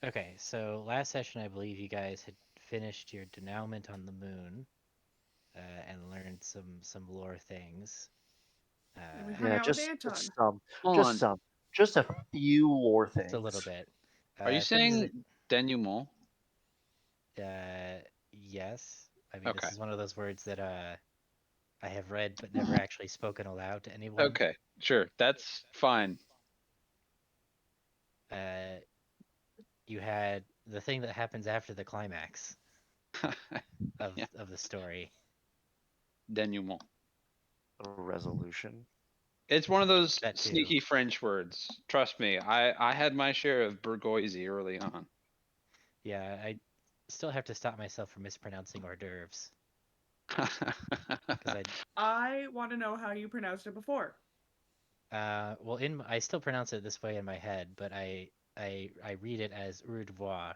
Okay, so last session I believe you guys had finished your denouement on the moon, and learned some lore things. And we Uh, hung Yeah, out with just Anton. some, Hold just on. some, just a few more just a little things. bit. Are you Things saying denouement? yes. I mean, this Okay. is one of those words that I have read but never actually spoken aloud to anyone. Okay. Sure. That's fine. Uh, you had the thing that happens after the climax of Yeah. of the story. Denouement. A resolution. It's one of those That too. sneaky French words. Trust me. I had my share of bourgeoisie early on. Yeah, I still have to stop myself from mispronouncing hors d'oeuvres because I want to know how you pronounced it before. well, I still pronounce it this way in my head, but I read it as hors d'oeuvre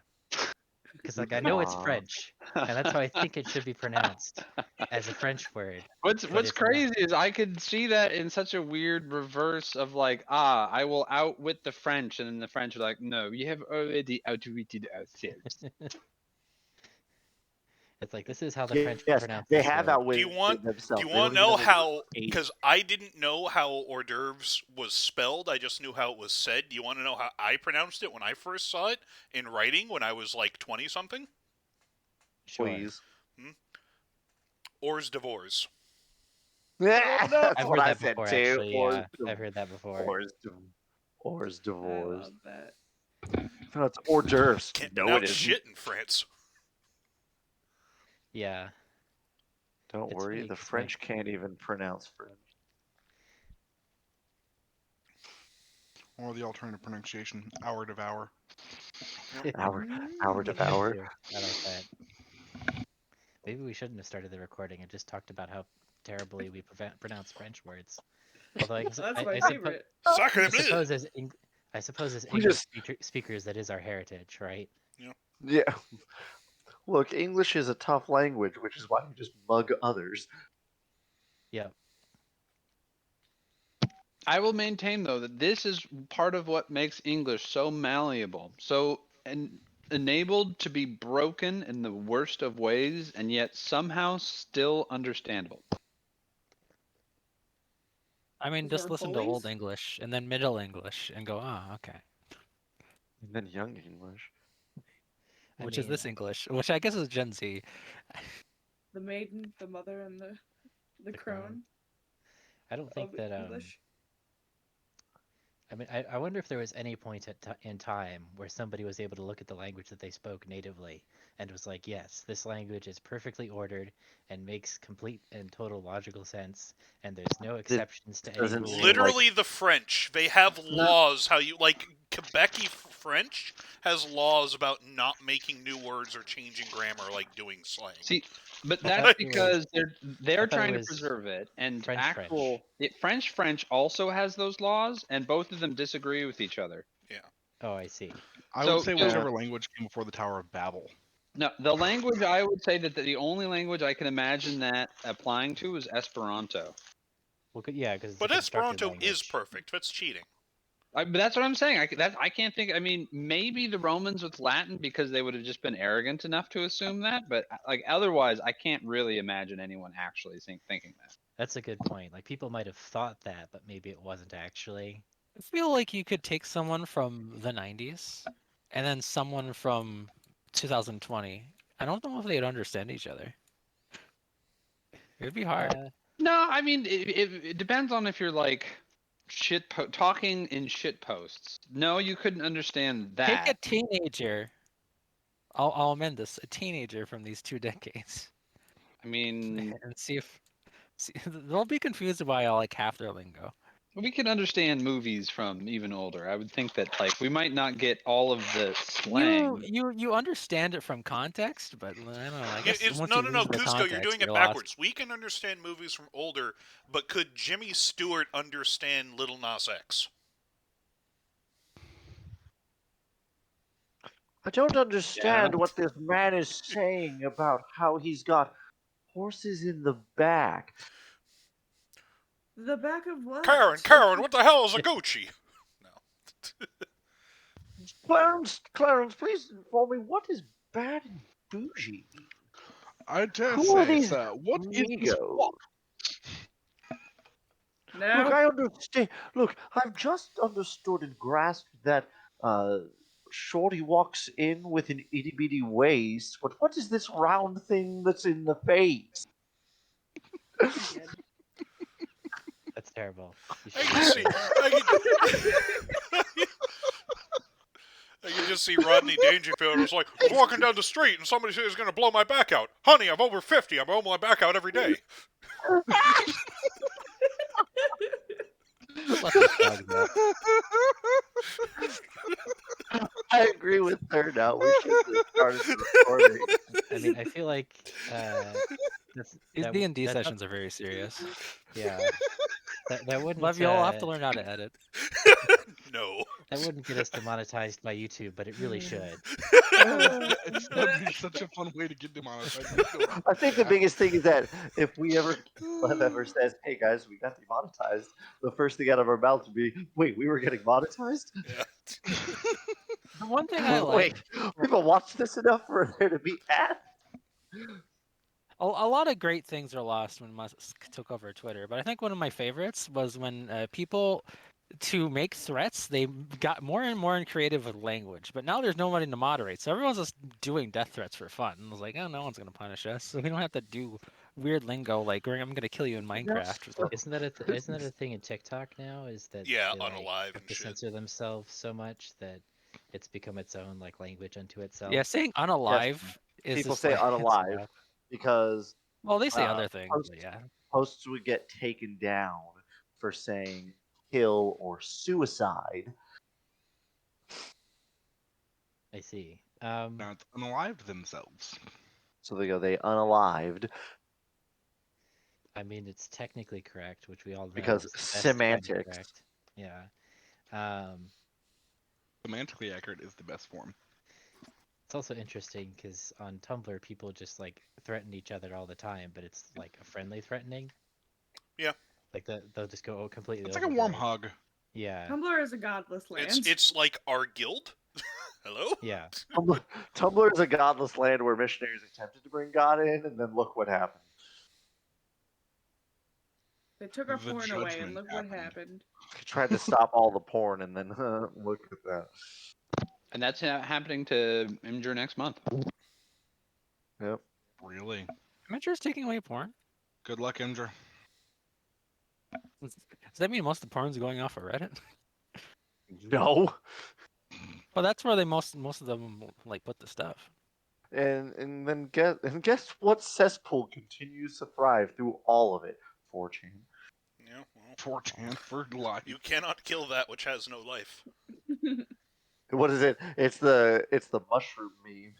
because like I know it's Wow. French, and that's how I think it should be pronounced as a French word, but What's it's not. crazy is I could see that in such a weird reverse of like, I will outwit the French, and then the French are like, no, we have already outwitted ourselves. It's like this is how the Yes, French they pronounce have this word. outwitted Do you want themselves. They do you don't want even to know the know word how? eight. Because I didn't know how hors d'oeuvres was spelled. I just knew how it was said. Do you want to know how I pronounced it when I first saw it in writing when I was like 20 something? Sure, Please. Hmm? Hors d'oeuvres. Oh That's I've what no! heard I that said before too. actually. Yeah, I've heard that before. Hors I divorce. love that. No, it's hors d'oeuvres. Can't No, it pronounce isn't. shit in France. Yeah, Don't it's worry, funny the because my French can't even pronounce French. Or the alternative pronunciation, hour devour. Hour, hour Mm. that's good devour. too. I like that. Maybe we shouldn't have started the recording and just talked about how terribly we pronounce French words. Although That's my I suppose favorite. Sacre I bleu! suppose as I suppose as We English just, speakers, that is our heritage, right? Yeah. yeah. Look, English is a tough language, which is why we just mug others. Yep. I will maintain though that this is part of what makes English so malleable, so enabled to be broken in the worst of ways, and yet somehow still understandable. I mean, Because we're just listen to Old bullies. English and then Middle English and go, ah, okay. And then young English. I Which is mean, this English? Which I guess is Gen Z. The maiden, the mother, and the the crone. crone I don't think of that English. I mean, I wonder if there was any point in time where somebody was able to look at the language that they spoke natively and was like, yes, this language is perfectly ordered and makes complete and total logical sense, and there's no This exceptions to any doesn't rule. seem like Literally, the French. They have No, laws. How you like Quebecy French has laws about not making new words or changing grammar, like doing slang. see, but I that's thought Like, it was because they're I thought it trying to was preserve it, and French. French also has those laws, and both of them disagree with each other. yeah. Oh, I see. I would So, say so whichever language came before the Tower of Babel. no, the language I would say that the only language I can imagine that applying to is Esperanto. Well, yeah, because it's a But constructed Esperanto is language. perfect. That's cheating. But that's what I'm saying. I can't think. I mean, maybe the Romans with Latin because they would have just been arrogant enough to assume that. But like otherwise, I can't really imagine anyone actually thinking that. That's a good point. Like people might have thought that, but maybe it wasn't actually. I feel like you could take someone from the 90s and then someone from 2020. I don't know if they'd understand each other. It'd be hard. No, I mean it depends on if you're like talking in shit posts. No, you couldn't understand Take a that. teenager. I'll amend this. A teenager from these 2 decades, I mean, and see, they'll be confused by like half their lingo. we can understand movies from even older. I would think that like we might not get all of the slang. You understand it from context, but I don't know. I guess It's once no, you no, no, lose the Cusco. You're context, doing you're it lost. backwards. We can understand movies from older, but could Jimmy Stewart understand Little Nas X? I don't Yeah. understand what this man is saying about how he's got horses in the back. The back of Karen, what? Karen, what the hell is a Gucci? No. Clarence, please inform me what is bad and bougie. I dare Who are say, these sir, what is Migos? Look, No. I understand. Look, I've just understood and grasped that Shorty walks in with an itty bitty waist, but what is this round thing that's in the face? That's terrible. You I should can not see. do that. I can just see Rodney Dangerfield was like, I was walking down the street and somebody said he was going to blow my back out. Honey, I'm over 50. I'm blowing my back out every day. Let the dogs out. I agree with her now. We should have started the recording. I mean, I feel like that's These that D&D that sessions are very serious. yeah that wouldn't Love y'all have to learn how to edit. No. that wouldn't get us demonetized by YouTube, but it really should. That'd be such a fun way to get demonetized. I think the biggest thing is that if we ever Clem ever says, "Hey guys, we got demonetized," the first thing out of our mouth would be, "Wait, we were getting monetized? Yeah. The one thing I Wait, like, people watch this enough for there to be ads?" a lot of great things are lost when Musk took over Twitter, but I think one of my favorites was when people, to make threats, they got more and more creative with language. But now there's nobody to moderate, so everyone's just doing death threats for fun. And I was like, oh, no one's gonna punish us, so we don't have to do weird lingo like I'm gonna kill you in Minecraft. Or something. Isn't that a thing in TikTok now? Is that Yeah, they like unalive have and to shit. censor themselves so much that it's become its own like language unto itself? Yeah, saying unalive is People just say like it's unalive rough. because Well, they say uh, other things, posts, but yeah. posts would get taken down for saying kill or suicide. I see. Not unalive themselves. So they unalived I mean, it's technically correct, which we all know because is the best kind of semantics. correct. Yeah. Um, Semantically accurate is the best form. it's also interesting because on Tumblr, people just like threaten each other all the time, but it's like a friendly threatening. Yeah. Like they'll just go completely. It's like a warm overboard. hug. Yeah. Tumblr is a godless land. It's like our guild. Hello? Yeah. Tumblr is a godless land where missionaries attempted to bring God in, and then look what happened. They took our The porn away, and judgment look what happened. happened. They tried to stop all the porn, and then look at that. And that's happening to Imgur next month. Yep. Really? Imgur is taking away porn. Good luck, Imgur. Does that mean most of the porn's going off of Reddit? No. Well, that's where they most of them like put the stuff. And then guess what cesspool continues to thrive through all of it? 4chan. Yeah, well, 4chan for life. you cannot kill that which has no life. What is it? It's the mushroom meme.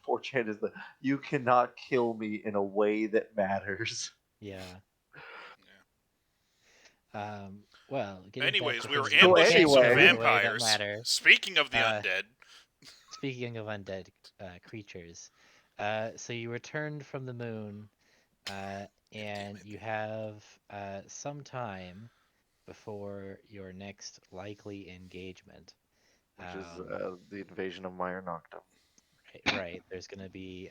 4chan is the you cannot kill me in a way that matters. Yeah. Yeah. Well, getting back Anyways, to we were things that ambushing can't some kill in a way that vampires. matter. Speaking of the Uh, undead, Speaking of undead creatures, so you returned from the moon, and you have some time before your next likely engagement. Which is the invasion of Mire Noctum. Right. There's going to be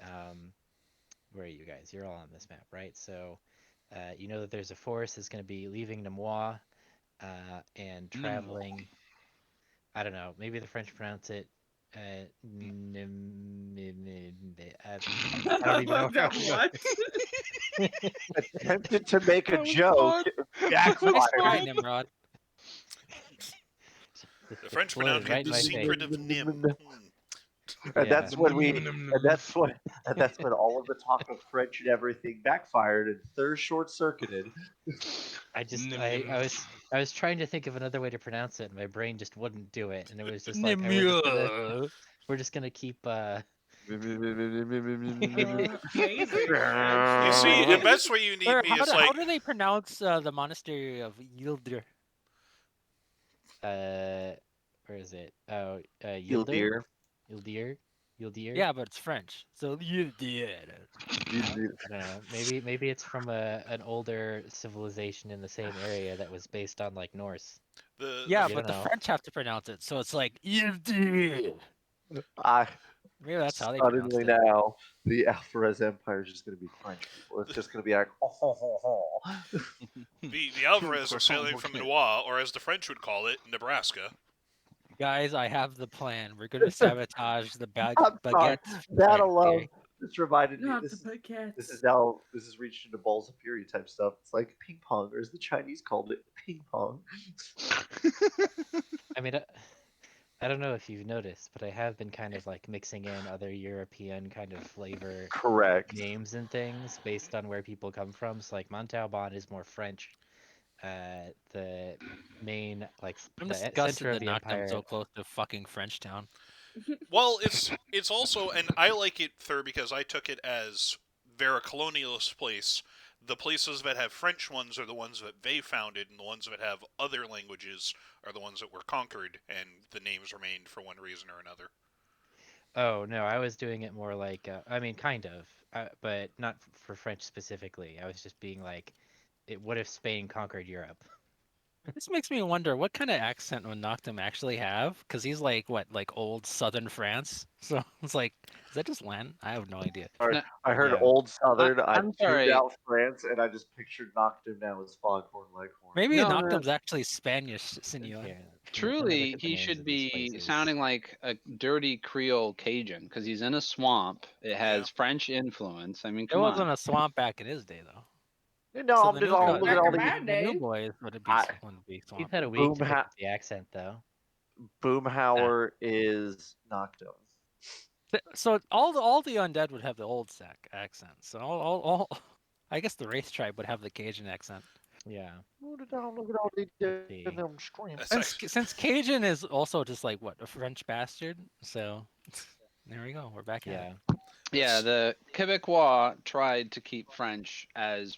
where are you guys? You're all on this map, right? So you know that there's a force that's going to be leaving Nemois and traveling. I don't know. Maybe the French pronounce it. I don't even know how to go. What? Attempted to make a That was joke. Nice try, Backfired. Nimrod. the French Exploded pronounce right it in the my face. secret of Nim. And Yeah. that's when that's when all of the talk of French and everything backfired and third short circuited. I was trying to think of another way to pronounce it, and my brain just wouldn't do it, and it was just like Nimrod. we're just gonna keep Amazing. You see, actually. and that's where you need Or me. how, It's do, like how do they pronounce the monastery of Yildir? where is it? Oh, Yildir. Yildir. Yeah, but it's French. So Yildir. I don't know. Maybe it's from an older civilization in the same area that was based on like Norse. Yeah, You but don't the know. French have to pronounce it, so it's like maybe I that's how they pronounced suddenly it. now the Alvarez Empire is just going to be French people. It's just going to be like, oh, ho, ho, ho. The Alvarez are sailing from Okay. Noir, or as the French would call it, Nebraska. Guys, I have the plan. We're gonna sabotage the I'm sorry. baguettes That factory. alone just reminded me. Not This the is this is baguettes. now this has reached into balls of fury type stuff. It's like ping pong, or as the Chinese called it, ping pong. I mean, I don't know if you've noticed, but I have been kind of like mixing in other European kind of flavor Correct. names and things based on where people come from. So like Montalban is more French. The main like I'm the disgusted center of that the Noctum's so empire. close to fucking Frenchtown. Well, it's also, and I like it, Thur, because I took it as they're a colonialist place. The places that have French ones are the ones that they founded, and the ones that have other languages are the ones that were conquered, and the names remained for one reason or another. Oh no, I was doing it more like I mean, kind of, but not for French specifically. I was just being like, what if Spain conquered Europe? This makes me wonder what kind of accent would Noctum actually have? Because he's like what, like old Southern France? So it's like, is that just Len? I have no idea. Sorry, No, I heard Yeah, Old Southern. I I'm tuned sorry. out France, and I just pictured Noctum now as Foghorn Leghorn. Maybe No, Noctum's actually Spanish, senor. here. Let me look truly, at the he names should of these be places. sounding like a dirty Creole Cajun because he's in a swamp. It Yeah. has French influence. I mean, It come on. wasn't a swamp back in his day, though. No, So I'm the just new all guy, look at Back all in the my the new day. boys I, wouldn't be He's swamp. had a week to pick Boomha- up the accent though. Boomhauer is Noctum. So all the undead would have the old sac accent. So all I guess the race tribe would have the Cajun accent. Yeah. Look at all the Let's see. them streams. That's Since actually, since Cajun is also just like what, a French bastard. So there we go. We're back at it. Yeah. Yeah, that's the Quebecois tried to keep French as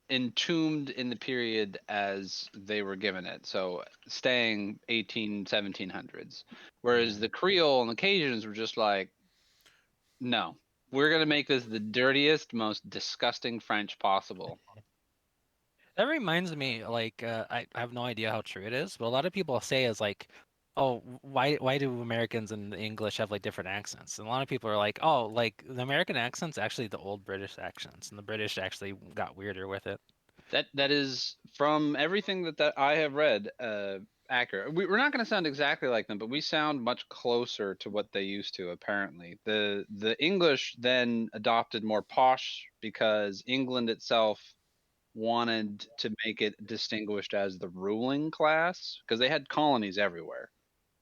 entombed in the period as they were given it, so staying 1700s. Whereas Yeah. the Creole and the Cajuns were just like, no, we're gonna make this the dirtiest, most disgusting French possible. That reminds me, like, I have no idea how true it is, but a lot of people say is like, oh, why do Americans and the English have like different accents? And a lot of people are like, oh, like the American accent's actually the old British accents, and the British actually got weirder with it. That is from everything that I have read, accurate. We're not going to sound exactly like them, but we sound much closer to what they used to. Apparently, the English then adopted more posh because England itself wanted to make it distinguished as the ruling class because they had colonies everywhere.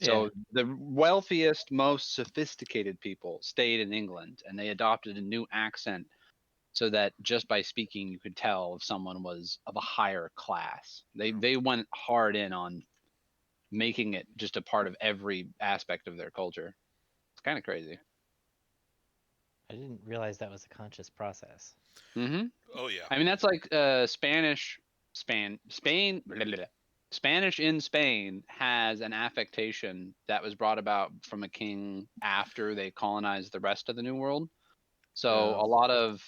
Yeah. So the wealthiest, most sophisticated people stayed in England, and they adopted a new accent so that just by speaking you could tell if someone was of a higher class. They went hard in on making it just a part of every aspect of their culture. It's kind of crazy. I didn't realize that was a conscious process. Hmm. oh yeah. I mean that's like Spanish, Spain. Blah, blah, blah. Spanish in Spain has an affectation that was brought about from a king after they colonized the rest of the New World. So Yeah. a lot of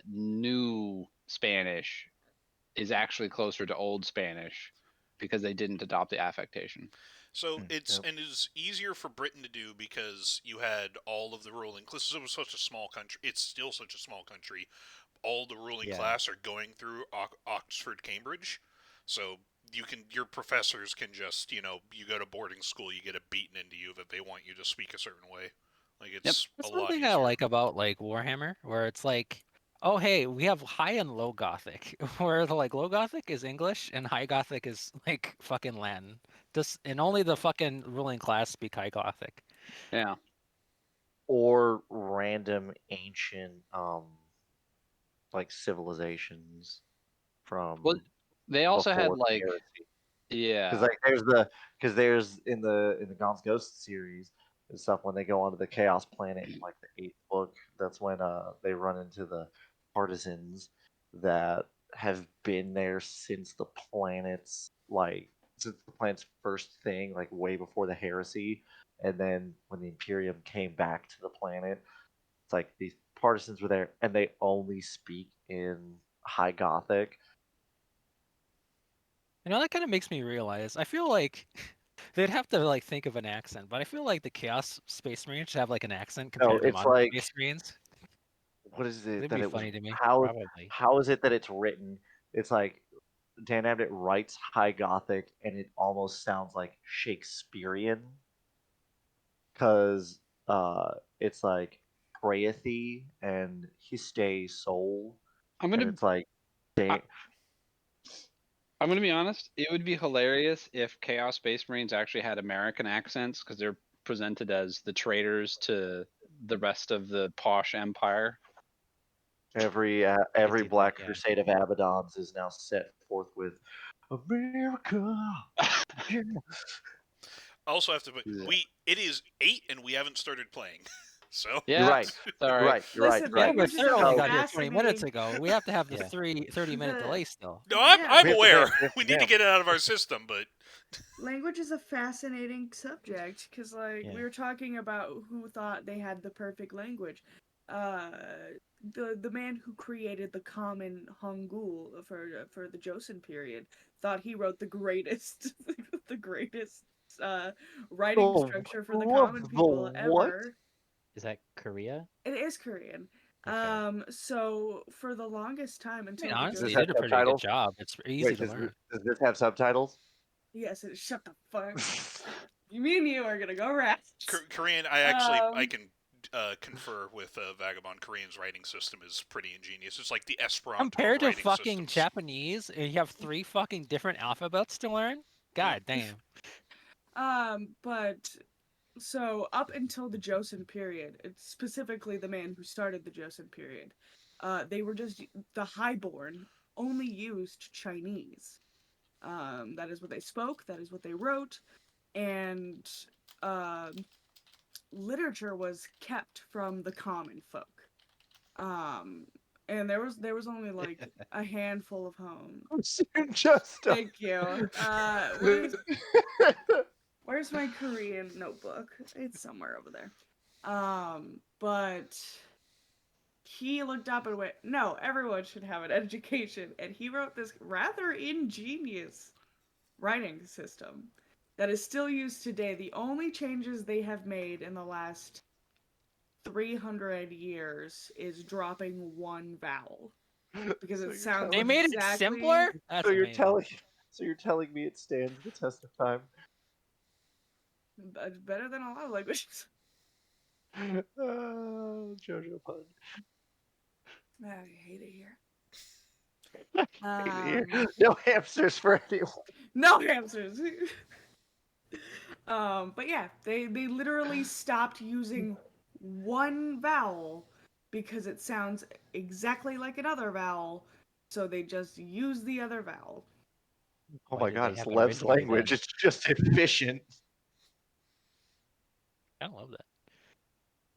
new Spanish is actually closer to Old Spanish because they didn't adopt the affectation. So Hmm. it's and it's easier for Britain to do because you had all of the ruling class. It was such a small country. It's still such a small country. All the ruling Yeah. class are going through Oxford, Cambridge. So your professors can just you go to boarding school, you get it beaten into you that they want you to speak a certain way. Like Yep. it's a That's one lot thing I easier. like about like Warhammer, where it's like, oh hey, we have High and Low Gothic, where the like Low Gothic is English and High Gothic is like fucking Latin. Just and only the fucking ruling class speak High Gothic. Yeah. Or random ancient like civilizations Well, from they also had before the like, heresy. Because yeah. like there's in the Gaunt's Ghost series and stuff, when they go onto the Chaos Planet in like the eighth book, that's when they run into the partisans that have been there since the planet's first thing, like way before the heresy. And then when the Imperium came back to the planet, it's like these partisans were there and they only speak in High Gothic. You know, that kind of makes me realize. I feel like they'd have to like think of an accent, but I feel like the Chaos Space Marines should have like an accent No, compared to it's modern like Space Marines. what is it It'd that be it was? funny to me. Probably. How is it that it's written? It's like Dan Abnett writes High Gothic, and it almost sounds like Shakespearean because it's like Praethy and Histe Soul, I'm and gonna it's like I, Dan. I'm gonna be honest. It would be hilarious if Chaos Space Marines actually had American accents because they're presented as the traitors to the rest of the posh empire. I could Every see that, Black yeah. Crusade of Abaddon's is now set forth with America. Yeah. I also have to put Yeah. it is 8 and we haven't started playing. So You're Yeah, right. You're sorry. right. You're right. Listen, You're Yeah, right. but language is Sarah a only So got here 20 minutes fascinating. ago. We have to have the Yeah. 30-minute The delay still. no, yeah, I'm we have to aware. vamp. We have We to need to vamp. get it out of our system, but language is a fascinating subject because, like, Yeah. we were talking about who thought they had the perfect language. The man who created the common Hangul for the Joseon period thought he wrote the greatest the greatest writing structure for the common The people what? ever. Is that Korea? It is Korean. Okay. So for the longest time I mean, until the Does honestly, this you have Joseon did a pretty period, good subtitles? job. It's easy Wait, to learn. does this have subtitles? yes, shut the fuck. Me and you are gonna go rest. Korean, I can confer with Vagabond. Korean's writing system is pretty ingenious. It's like the Esperanto Compared of to writing fucking systems. Japanese, and you have 3 fucking different alphabets to learn. God damn. But so up until the Joseon period, it's specifically the man who started the Joseon period, they were just the highborn only used Chinese. That is what they spoke. That is what they wrote, and um, literature was kept from the common folk. Um, and there was only like a handful of homes. Just Thank you. Where's my Korean notebook? It's somewhere over there. But he looked up and went, "No, everyone should have an education," and he wrote this rather ingenious writing system that is still used today. The only changes they have made in the last 300 years is dropping one vowel because So it you're sounds They telling made it exactly simpler? That's so you're amazing. telling so you're telling me it stands the test of time. better than a lot of languages. Jojo pun. I hate it here. No hamsters for anyone. No hamsters. But yeah, they literally stopped using one vowel because it sounds exactly like another vowel, so they just use the other vowel. Oh Why my did they god, it's have it Lev's originally language. then? It's just efficient. I love that.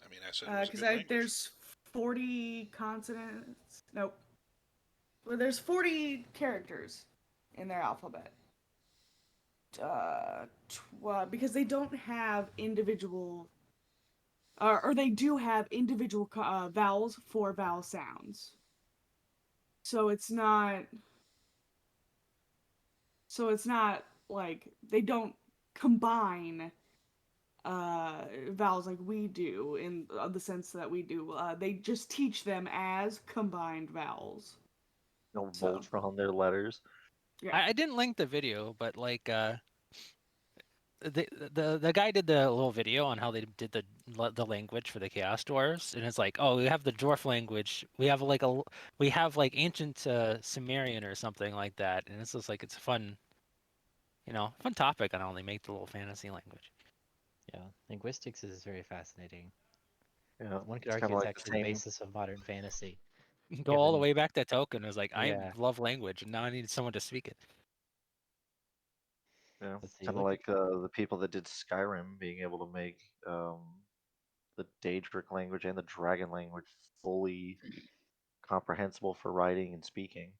I mean, I said it was a Because good language. there's 40 consonants. Nope. Well, there's 40 characters in their alphabet. Because they don't have individual, or they do have individual vowels for vowel sounds. So it's not. So it's not like they don't combine vowels like we do in the sense that we do. They just teach them as combined vowels. No So Voltron, their letters. yeah. I didn't link the video, but like the guy did the little video on how they did the language for the Chaos Dwarves, and it's like, oh, we have the dwarf language, we have like ancient Sumerian or something like that, and it's just like it's fun, fun topic on how they make the little fantasy language. Yeah, linguistics is very fascinating. Yeah, One could it's kind argue of it's like the actually the same. basis of modern fantasy. Go all the Given, way back to Tolkien. It was like, I yeah, love language, and now I need someone to speak it. Yeah, let's see. kind of Look at like the people that did Skyrim being able to make the Daedric language and the Dragon language fully comprehensible for writing and speaking.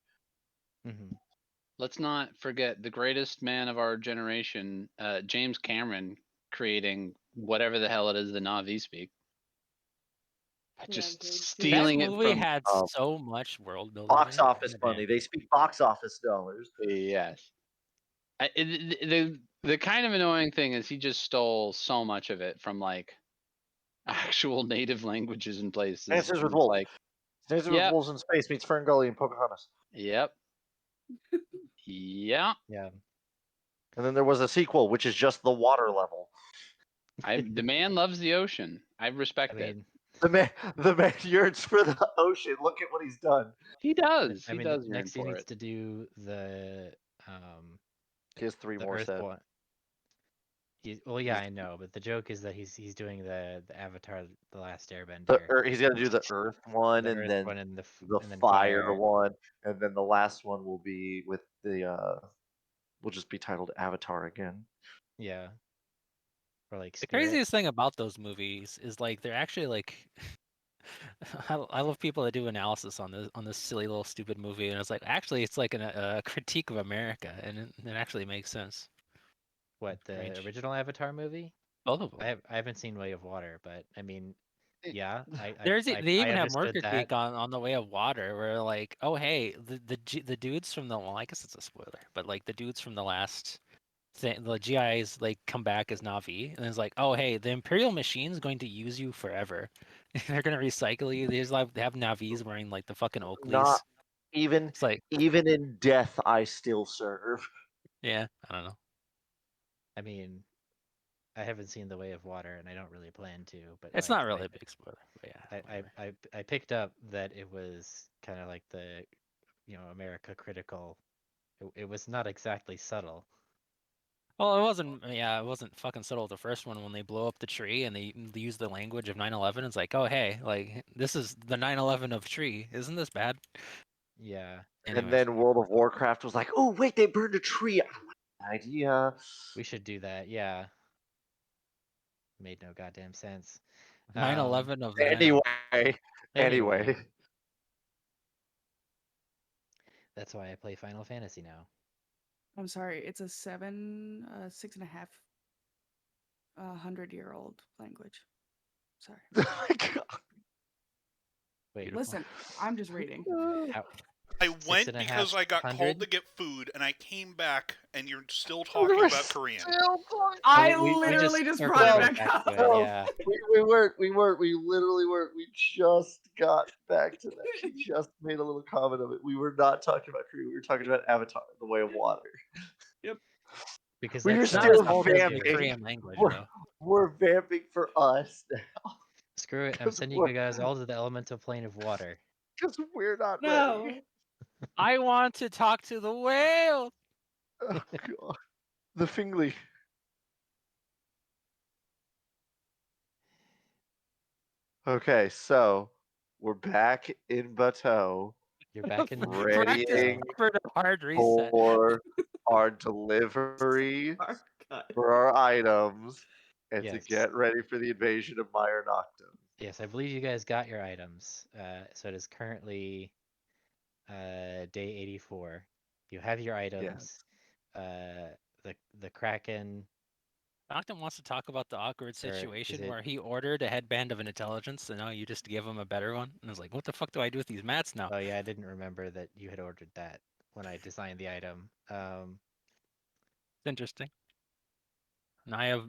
mhm. Let's not forget the greatest man of our generation, James Cameron, creating whatever the hell it is the Na'vi speak. Yeah, Just James That stealing it movie from. had Uh, so much world building in Box it. office Goddamn. money. They speak box office dollars. Yes. The kind of annoying thing is he just stole so much of it from like actual native languages and places. Dances and with it's Wolves. like, Dances with yep, Wolves in Space meets Ferngully and Pocahontas. yep, yeah. Yeah. And then there was a sequel, which is just the water level. The man loves the ocean. I I respect it. mean, The man yearns for the ocean. Look at what he's done. He does. I He mean, does yearn next he for needs it. to do um He has 3 the more Earth set. one. Well, yeah, I know, but the joke is that he's doing the Avatar: The Last Airbender, He's got to do the Earth one, the and Earth then one, and the and then fire fire. one, and then the last one will be with the will just be titled Avatar again. Yeah, or like The Spirit. craziest thing about those movies is like they're actually like I love people that do analysis on this silly little stupid movie, and it's like actually it's like a critique of America, and it actually makes sense. What, the Strange. original Avatar movie? Both of them. I haven't seen Way of Water, but I mean, It- yeah, They I even have more understood that. critique on the Way of Water, where like, oh hey, the dudes from the, well, I guess it's a spoiler, but like the dudes from the last thing, the GIs like come back as Navi, and it's like, oh hey, the Imperial machine's going to use you forever. They're gonna recycle you. They have Navis wearing like the fucking Not Oakleys. even It's like, even in death, I still serve. yeah, I don't know. I mean, I haven't seen The Way of Water, and I don't really plan to, but It's like not really a big spoiler, but yeah, whatever. I picked up that it was kind of like the, America critical. It was not exactly subtle. Well, it wasn't. Yeah, it wasn't fucking subtle. The first one, when they blow up the tree and they use the language of 9/11, it's like, oh hey, like this is the 9/11 of tree. Isn't this bad? Yeah, And Anyways, then World of Warcraft was like, "Oh wait, they burned a tree." I like that idea. we should do that. Yeah, made no goddamn sense. 9/11 of them. Anyway, Anyway, anyway, that's why I play Final Fantasy now. I'm sorry, it's a 6.5 100-year-old language. Sorry. oh my God. Wait, Beautiful. Listen, I'm just reading. how, I six went and a because half I got called hundred? to get food, and I came back, and you're still talking We're about Korean. still talking- I We just literally just circled brought it right back up. to it. No, Yeah, we weren't. We weren't. We literally weren't. We just got back to that. She just made a little comment of it. We were not talking about Korea. We were talking about Avatar: The Way of Water. because We were that's It's not as still old as the weird. vamping. Korean language, We're, though. we're vamping for us Screw it. I'm because sending you guys all to the elemental plane of water. we're not No. ready. I want to talk to the whale. Oh God, the Fingley. Okay, so we're back in Bateau, You're back in Practice Bateau. readying for the hard reset. for our delivery Archive. for our items and to Yes. get ready for the invasion of Mire Noctum. Yes, I believe you guys got your items. So it is currently day 84. You have your items. Yes. The Kraken, Noctum wants to talk about the awkward or is situation it? where he ordered a headband of an intelligence, and now you just give him a better one. And I was like, what the fuck do I do with these mats now? Oh yeah, I didn't remember that you had ordered that when I designed the item. It's interesting. Now I have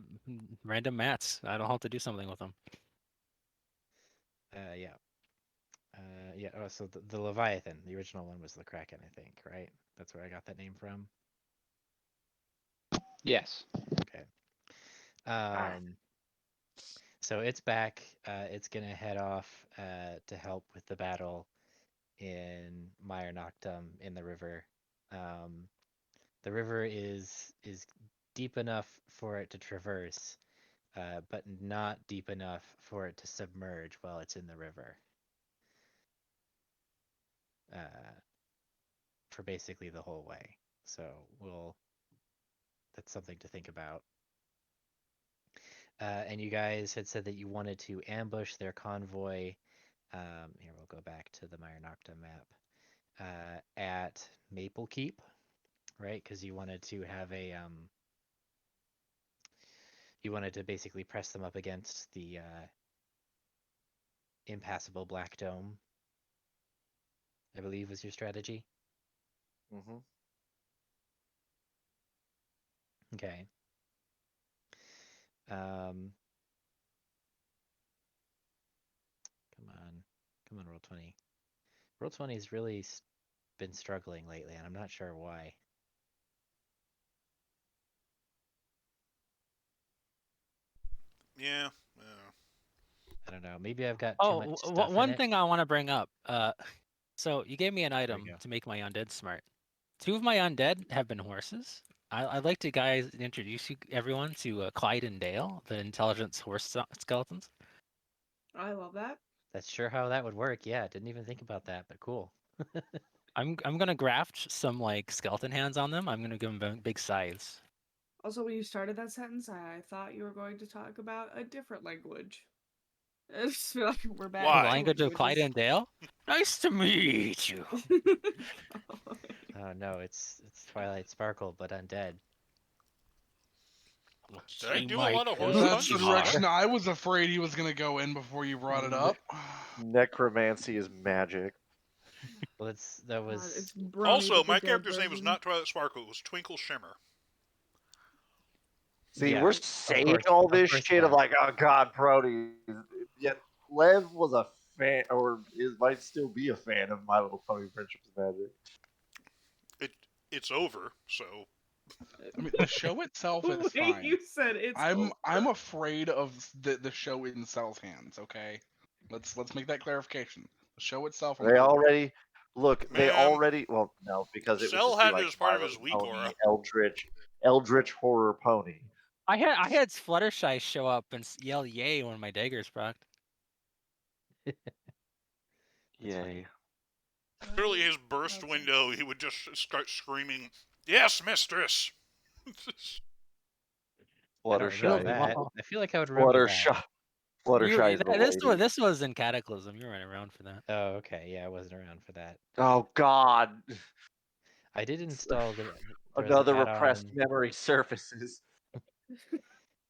random mats. I don't have to do something with them. Yeah. Yeah. Oh, so the Leviathan, the original one was the Kraken, I think, right? That's where I got that name from. Yes. Okay. So it's back. It's gonna head off to help with the battle in Mire Noctum in the river. Um, the river is deep enough for it to traverse, but not deep enough for it to submerge while it's in the river. For basically the whole way. So that's something to think about. And you guys had said that you wanted to ambush their convoy. Here, we'll go back to the Mire Noctum map. At Maple Keep, right? Because you wanted to have you wanted to basically press them up against the impassable Black Dome, I believe was your strategy. Mm-hmm. Okay. Um, come on, come on, roll 20. Roll 20 has really been struggling lately, and I'm not sure why. Yeah. I don't know. Maybe I've got too much Oh, stuff in one it. thing I want to bring up. So you gave me an There we item go. to make my undead smart. Two of my undead have been horses. I'd like to guys introduce you everyone to Clyde and Dale, the intelligence horse skeletons. I love that. That's sure how that would work. Yeah, didn't even think about that, but cool. I'm gonna graft some like skeleton hands on them. I'm gonna give them big scythes. Also, when you started that sentence, I thought you were going to talk about a different language. I just feel like we're back The Why? to language of Clyde languages. and Dale. Nice to meet you. Oh no, it's Twilight Sparkle, but undead. We'll Did I see do a my lot of horse That's puns? the cage. direction I was afraid he was gonna go in before you brought it up. Necromancy is magic. Well, that God, it's was Brony, Also, but the my dead character's name was version. not Twilight Sparkle. It was Twinkle Shimmer. See, yeah, we're saying of all this course shit of not. like, oh God, Brody. Yet Lev was a fan, or is might still be a fan of My Little Pony: Friendship's Magic. It it's over. So I mean, the show itself The is way fine. you said it's over. I'm afraid of the show in Cell's hands. Okay, let's make that clarification. The show itself, I'm They good. already look. They man, already well, no, because it would Cell just be had it like as part My of his Little weak Pony, aura. Eldritch Horror Pony. I had Fluttershy show up and yell "yay" when my daggers procced. That's funny. Yay! Literally, his burst Okay. window, he would just start screaming, "Yes, mistress!" I don't remember Fluttershy, that. Well, I feel like I would remember that. Fluttershy, Fluttershy is the lady. this was in Cataclysm. You weren't around for that. Oh, okay. Yeah, I wasn't around for that. Oh God! I did install there was an Another repressed add-on memory surfaces.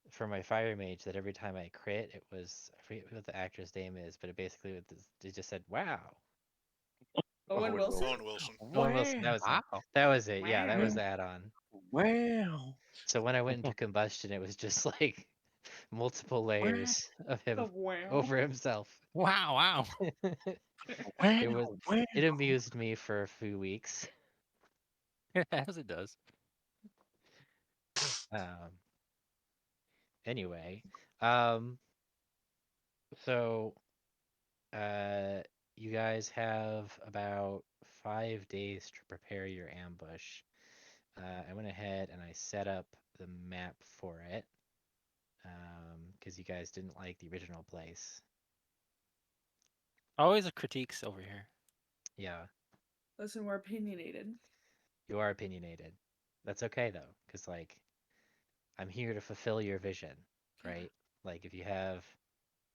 for my fire mage that every time I crit, it was I forget what the actor's name is, but it basically it just said "Wow." Owen Wilson? Owen Wilson. Owen Wilson. Wow! Wow. That was it. Yeah, that was Wow. the add-on. Wow! So when I went into combustion, it was just like multiple Wow! layers of The him wow. over himself. Wow. Wow. Wow! It was Wow! it amused me for a few weeks. As it does. Um, anyway, um, so you guys have about 5 days to prepare your ambush. I went ahead and I set up the map for it because you guys didn't like the original place. Always a critiques over here. Yeah, Listen, we're opinionated. you are opinionated. That's okay though, because like I'm here to fulfill your vision, right? Like if you have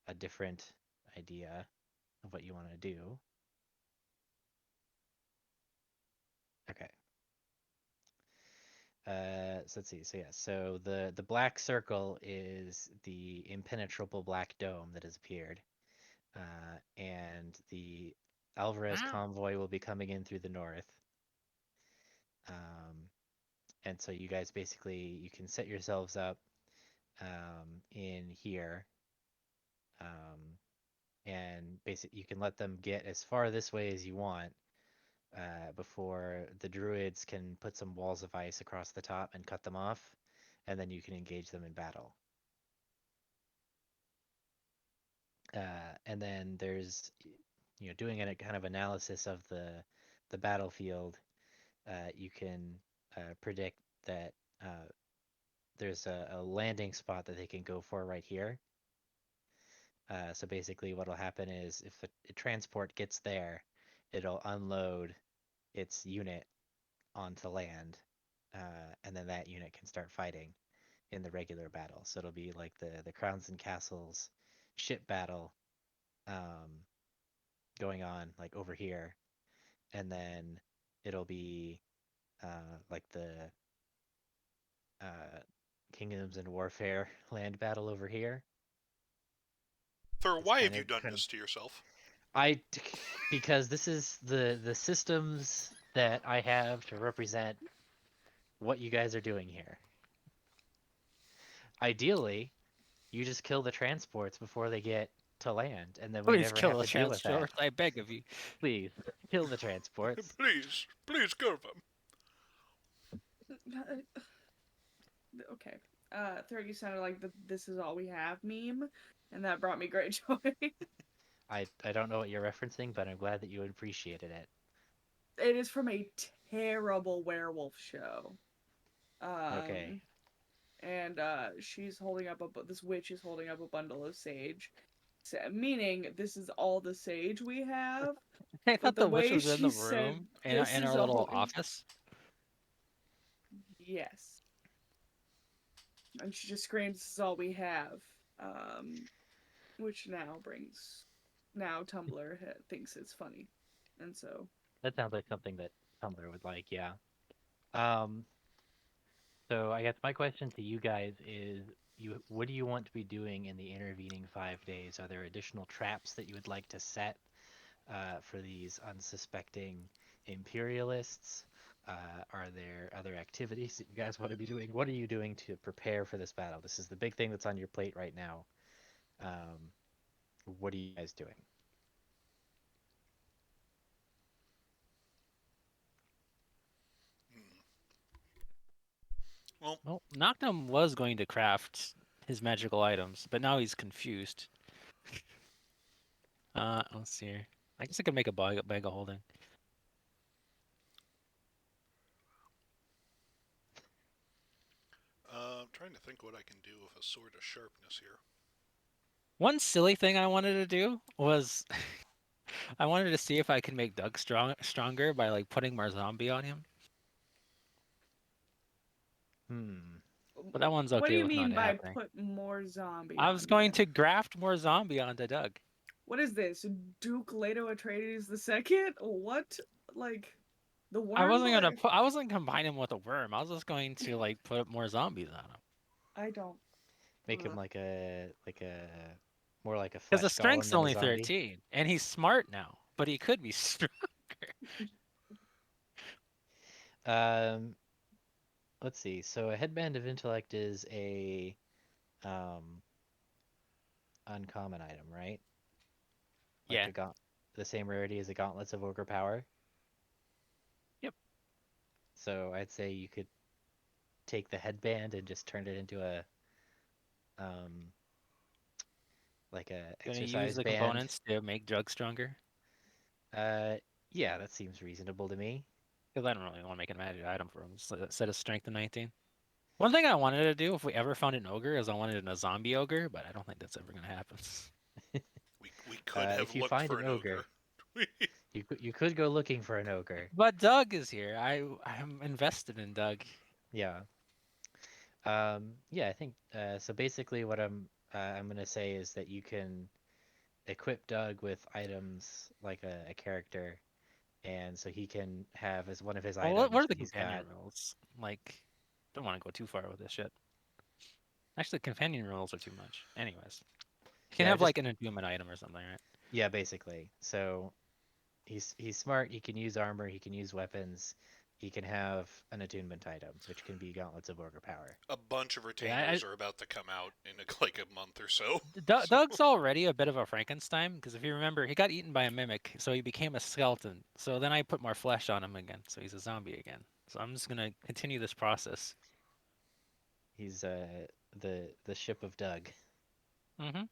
a different idea of what you want to do. Okay. So let's see. So yeah, so the black circle is the impenetrable black dome that has appeared, and the Alvarez Wow. convoy will be coming in through the north. Um, and so you guys basically you can set yourselves up in here, um, and basically you can let them get as far this way as you want before the druids can put some walls of ice across the top and cut them off, and then you can engage them in battle. And then there's, doing a kind of analysis of the battlefield. You can predict that there's a landing spot that they can go for right here. So basically, what'll happen is if a transport gets there, it'll unload its unit onto land, and then that unit can start fighting in the regular battle. So it'll be like the crowns and castles ship battle um, going on like over here, and then it'll be like the uh, kingdoms and warfare land battle over here. Thor, It's why kind have you of done kind of this to yourself? I because this is the systems that I have to represent what you guys are doing here. Ideally, you just kill the transports before they get to land, and then we Please never kill have the to deal with that. transport, I beg of you. Please, kill the transports. Please, please kill them. Okay. Third, you sounded like the "This is all we have" meme, and that brought me great joy. I don't know what you're referencing, but I'm glad that you appreciated it. It is from a terrible werewolf show. Okay. And she's holding up this witch is holding up a bundle of sage, meaning this is all the sage we have. I But thought the the witch way was in she the said room this in is our a little whole office. yes, and she just screams, "This is all we have," um, which now Tumblr thinks it's funny, and so That sounds like something that Tumblr would like, yeah. Um, so I guess my question to you guys is, what do you want to be doing in the intervening 5 days? Are there additional traps that you would like to set for these unsuspecting imperialists? Are there other activities that you guys want to be doing? What are you doing to prepare for this battle? This is the big thing that's on your plate right now. Um, what are you guys doing? Well, Well, Noctum was going to craft his magical items, but now he's confused. Let's see here. I guess I could make a bag of holding. I'm trying to think what I can do with a sword of sharpness here. One silly thing I wanted to do was I wanted to see if I could make Doug stronger by like putting more zombie on him. Hmm. But that one's what do okay you with not mean by happening. put more zombie I on was going him? to graft more zombie onto Doug. What is this? Duke Leto Atreides the second? What? Like the I worm? wasn't gonna put. I wasn't combining him with a worm. I was just going to like put more zombies on him. I don't. Make him like a more like a Because the flesh golem strength's than a only zombie. 13, and he's smart now, but he could be stronger. Um, let's see. So a headband of intellect is a um uncommon item, right? Like Yeah. a the same rarity as the gauntlets of ogre power. Yep. So I'd say you could take the headband and just turn it into a um like a Gonna use exercise the band. components to make Jug stronger. Uh, yeah, that seems reasonable to me. Because I don't really want to make a magic item for him. Set his strength to 19. One thing I wanted to do if we ever found an ogre is I wanted a zombie ogre, but I don't think that's ever gonna happen. We could have If you looked find for an an ogre. ogre, you could go looking for an ogre. But Doug is here. I'm invested in Doug. Yeah. Yeah, I think so. Basically, what I'm gonna say is that you can equip Doug with items like a character, and so he can have as one of his Well, what items are the that he's companion got. rules? Like, don't want to go too far with this shit. Actually, companion rules are too much. Anyways, you can Yeah, have just like an attunement item or something, right? yeah, basically. So he's smart. He can use armor. He can use weapons. He can have an attunement item, which can be gauntlets of ogre power. A bunch of Yeah, retainers are about to come out in like a month or so. Doug's already a bit of a Frankenstein because if you remember, he got eaten by a mimic, so he became a skeleton. So then I put more flesh on him again, so he's a zombie again. So I'm just gonna continue this process. He's the ship of Doug. Mm-hmm.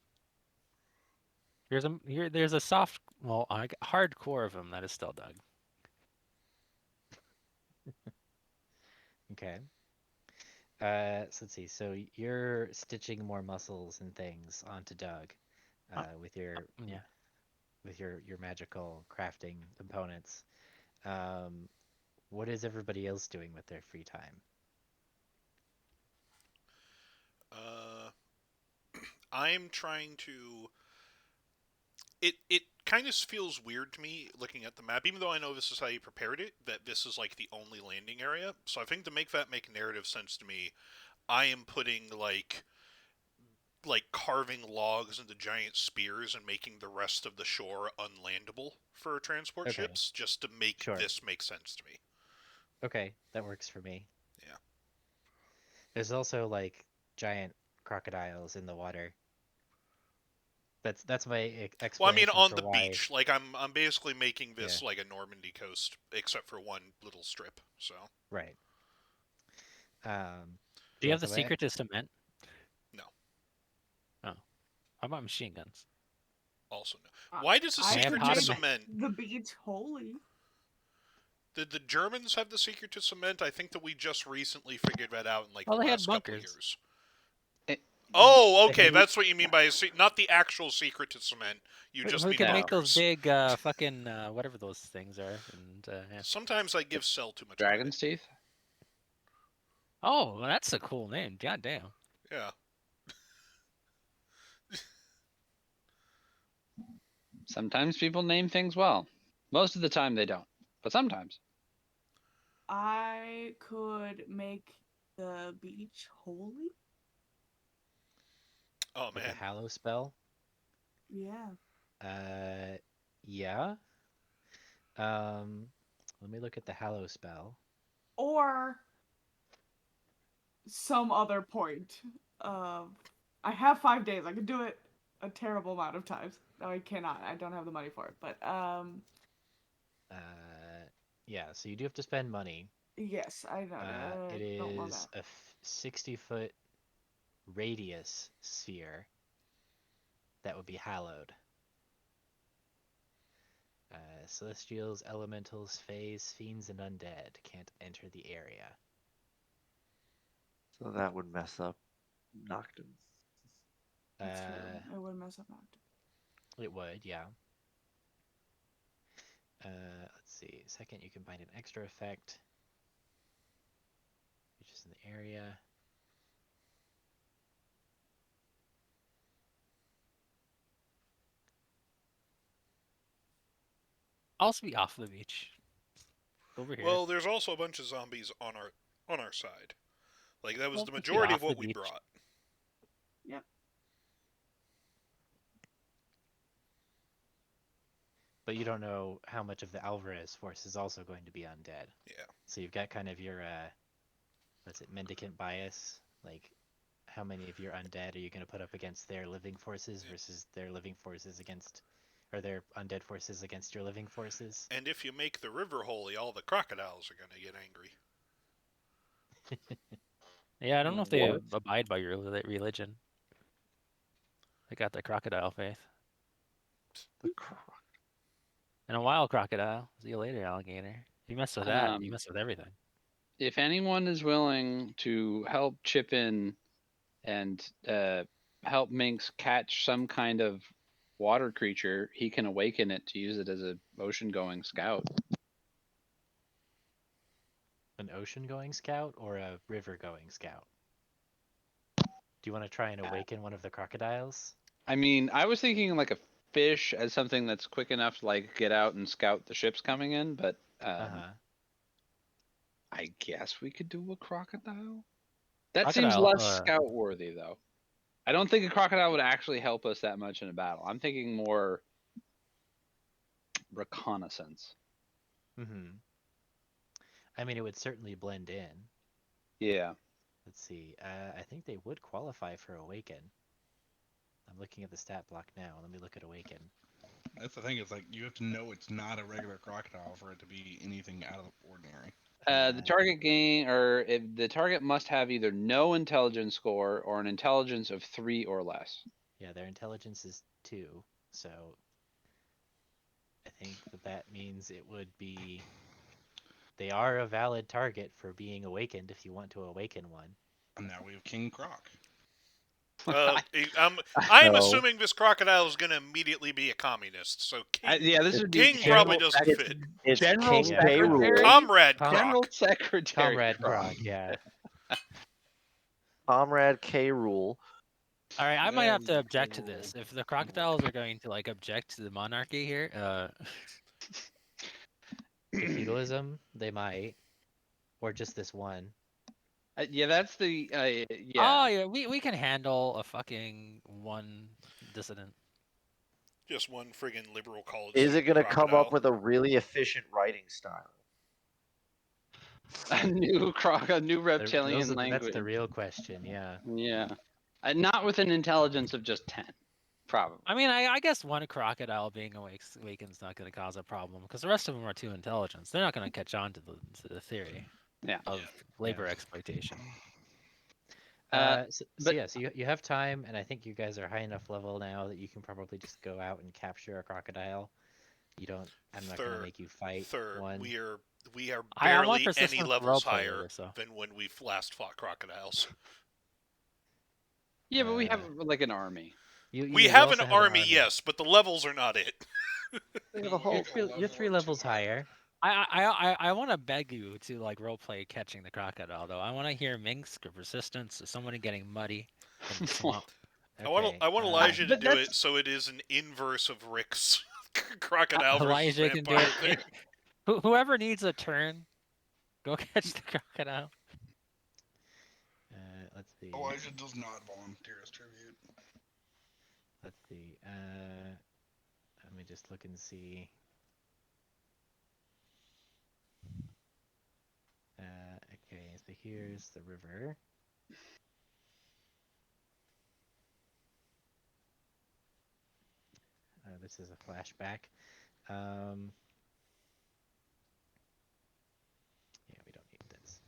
There's a soft, well, hard core of him that is still Doug. Okay. So let's see. So you're stitching more muscles and things onto Doug, with your Yeah. your magical crafting components. Um, what is everybody else doing with their free time? Uh, I'm trying to. It kind of feels weird to me looking at the map, even though I know this is how you prepared it. That this is like the only landing area. So I think to make that make narrative sense to me, I am putting like carving logs into giant spears and making the rest of the shore unlandable for transport Okay, ships, just to make sure. this make sense to me. Okay, that works for me. Yeah. There's also like giant crocodiles in the water. That's my Well, I mean, explanation on for the why. beach. Like, I'm basically making this Yeah. like a Normandy coast, except for one little strip. So Right. Do you Yeah. have the So my secret to cement? no. Oh, how about machine guns? Also no. Uh, Why does the I have secret could to hot make cement? the beach holy. Did the Germans have the secret to cement? I think that we just recently figured that out in like Well, the they had last couple of bunkers. years. It- Oh, They okay, had- that's what you mean by not the actual secret to cement. You just We mean could make those bunkers. big fucking whatever those things are, and yeah. Sometimes I give Cell too much Dragon's credit. teeth. Oh, well, that's a cool name. God damn. Yeah. Sometimes people name things well. Most of the time they don't, but sometimes. I could make the beach holy. Oh like a man. hallow spell. Yeah. Yeah. Let me look at the hallow spell. Or some other point. I have 5 days. I could do it a terrible amount of times. No, I cannot. I don't have the money for it. But Yeah. So you do have to spend money. yes, I know. It Don't love is that. a 60-foot radius sphere that would be hallowed. Celestials, elementals, fays, fiends, and undead can't enter the area. So that would mess up Noctum. That's true. It would mess up Noctum. It would, yeah. Let's see. Second, you can find an extra effect, which is in the area. I'll also be off the beach. Over here. Well, there's also a bunch of zombies on our side. Like that was Well, the let's be majority off of what the we beach. brought. Yep. But you don't know how much of the Alvarez force is also going to be undead. Yeah. So you've got kind of your, what's it, mendicant bias? Like, how many of your undead are you going to put up against their living forces versus their living forces against, or their undead forces against your living forces? And if you make the river holy, all the crocodiles are gonna get angry. Yeah, I don't know if they What? abide by your religion. They got the crocodile faith. The croc. And a wild crocodile. See you later, alligator. You mess with that, you mess with everything. If anyone is willing to help chip in and help Minx catch some kind of water creature, he can awaken it to use it as a ocean-going scout. An ocean-going scout or a river-going scout? Do you want to try and awaken one of the crocodiles? I mean, I was thinking like a fish as something that's quick enough to like get out and scout the ships coming in, but I guess we could do a crocodile. That seems Crocodile, less scout worthy though. I don't think a crocodile would actually help us that much in a battle. I'm thinking more reconnaissance. Mm-hmm. I mean, it would certainly blend in. Yeah. Let's see. I think they would qualify for Awaken. I'm looking at the stat block now. Let me look at Awaken. That's the thing. It's like you have to know it's not a regular crocodile for it to be anything out of the ordinary. The target gain, or if the target must have either no intelligence score or an intelligence of 3 or less. Yeah, their intelligence is 2, so I think that means it would be. They are a valid target for being awakened if you want to awaken one. And now we have King Croc. I'm No. assuming this crocodile is going to immediately be a communist. So King, Yeah, this would be King probably General- doesn't fit. It's General King K. Rool. Secretary? Comrade Com- Croc. General Secretary. Comrade Croc. Krog, yeah. Comrade K. Rool. All right, I might have to Yeah, object to this. If the crocodiles are going to like object to the monarchy here, The feudalism, they might, or just this one. Yeah, that's the oh yeah. yeah, we can handle a fucking one dissident. Just one friggin' liberal college. Is it going to come crocodile. up with a really efficient writing style? A new reptilian That's language. the real question, yeah. Yeah. Not with an intelligence of just 10, probably. I mean, I guess one crocodile being awakened is not going to cause a problem because the rest of them are too intelligent. They're not going to catch on to the theory Yeah. of labor exploitation. So you have time, and I think you guys are high enough level now that you can probably just go out and capture a crocodile. You don't. I'm not gonna make you fight one. We are I want barely any persistent levels roleplay higher later, so. than when we last fought crocodiles. Yeah, but we have like an army. We have an army, yes, but the levels are not it. They have a whole. You're 3 levels higher. I want to beg you to like roleplay catching the crocodile though. I want to hear Minsk or Persistence or somebody getting muddy in the swamp. Okay, I want Elijah to but do it so it is an inverse of Rick's crocodile versus Elijah can do vampire it. thing. Whoever needs a turn, go catch the crocodile. Let's see. Elijah does not volunteer as tribute. Let's see. Let me just look and see. Okay, so here's the river. This is a flashback. Yeah, we don't need this.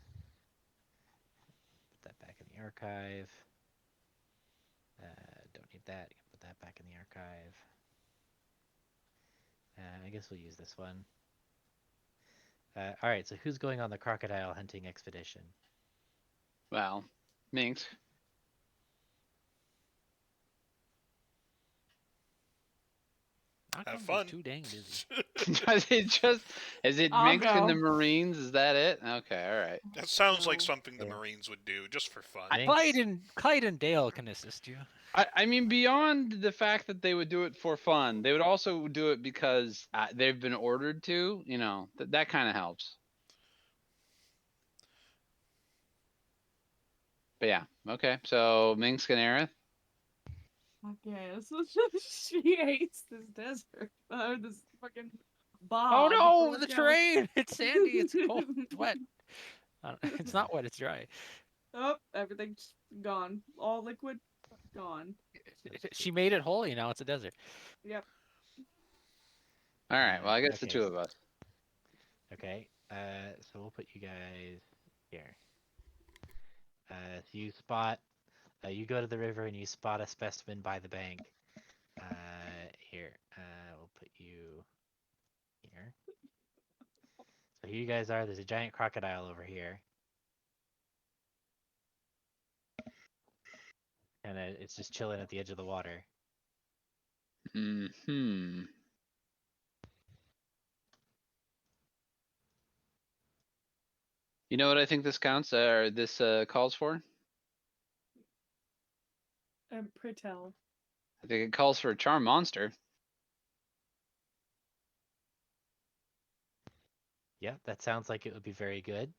Put that back in the archive. Don't need that. Put that back in the archive. I guess we'll use this one. All right, so who's going on the crocodile hunting expedition? Well, Minx. Have fun. Too dang busy. Is it I'll Minx and the go. Marines? Is that it? Okay, all right. That sounds like No. something the Yeah. Marines would do, just for fun. Clyde and Dale can assist you. I mean, beyond the fact that they would do it for fun, they would also do it because they've been ordered to. You know, that kind of helps. But yeah, okay. So Minsk and Aerith. Okay, she hates this desert. This fucking bog. Oh no, Look the out. terrain! It's sandy, it's cold, it's wet. It's not wet, it's dry. Oh, everything's gone. All liquid, gone. She made it holy, now it's a desert. Yep. All right. Well, I guess the Okay. two of us. Okay, so we'll put you guys here. So you spot, you go to the river and you spot a specimen by the bank. Here, we'll put you here. So here you guys are. There's a giant crocodile over here. And it's just chilling at the edge of the water. Hmm. You know what I think this counts or this calls for? Pray tell. I think it calls for a charm monster. Yeah, that sounds like it would be very good.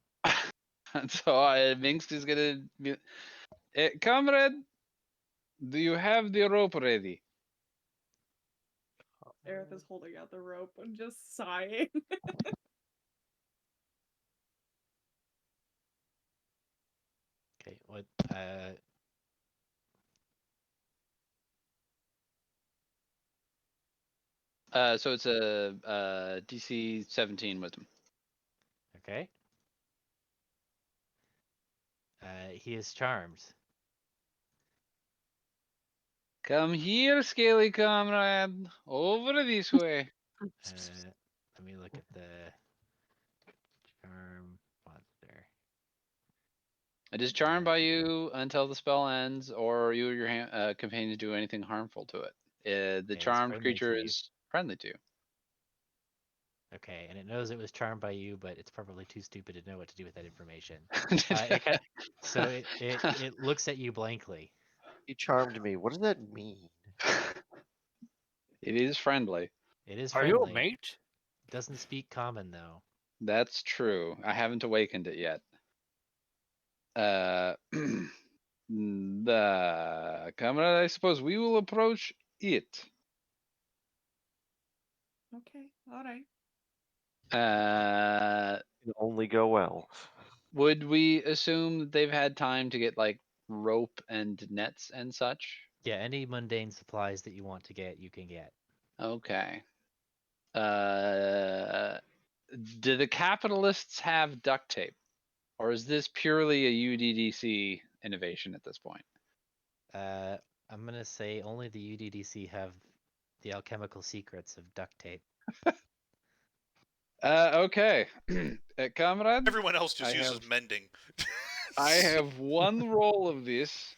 So Minx is gonna be, comrade. Do you have the rope ready? Aerith is holding out the rope and just sighing. Okay, what? So it's a DC 17 wisdom. Okay. He is charmed. Come here, scaly comrade. Over this way. Let me look at the charm monster. It is charmed by you until the spell ends, or you or your companions do anything harmful to it. The it's charmed friendly to creature you. is friendly to you. Okay, and it knows it was charmed by you, but it's probably too stupid to know what to do with that information. So it looks at you blankly. You charmed me. What does that mean? It is friendly. It is Are friendly. you a mate? It doesn't speak common though. That's true. I haven't awakened it yet. The comrade, I suppose we will approach it. Okay, alright. It can only go well. Would we assume that they've had time to get like rope and nets and such? Yeah, any mundane supplies that you want to get, you can get. Okay. Uh, do the capitalists have duct tape, or is this purely a UDDC innovation at this point? I'm gonna say only the UDDC have the alchemical secrets of duct tape. Okay. Comrade, Everyone else just I uses have- mending. I have one roll of this.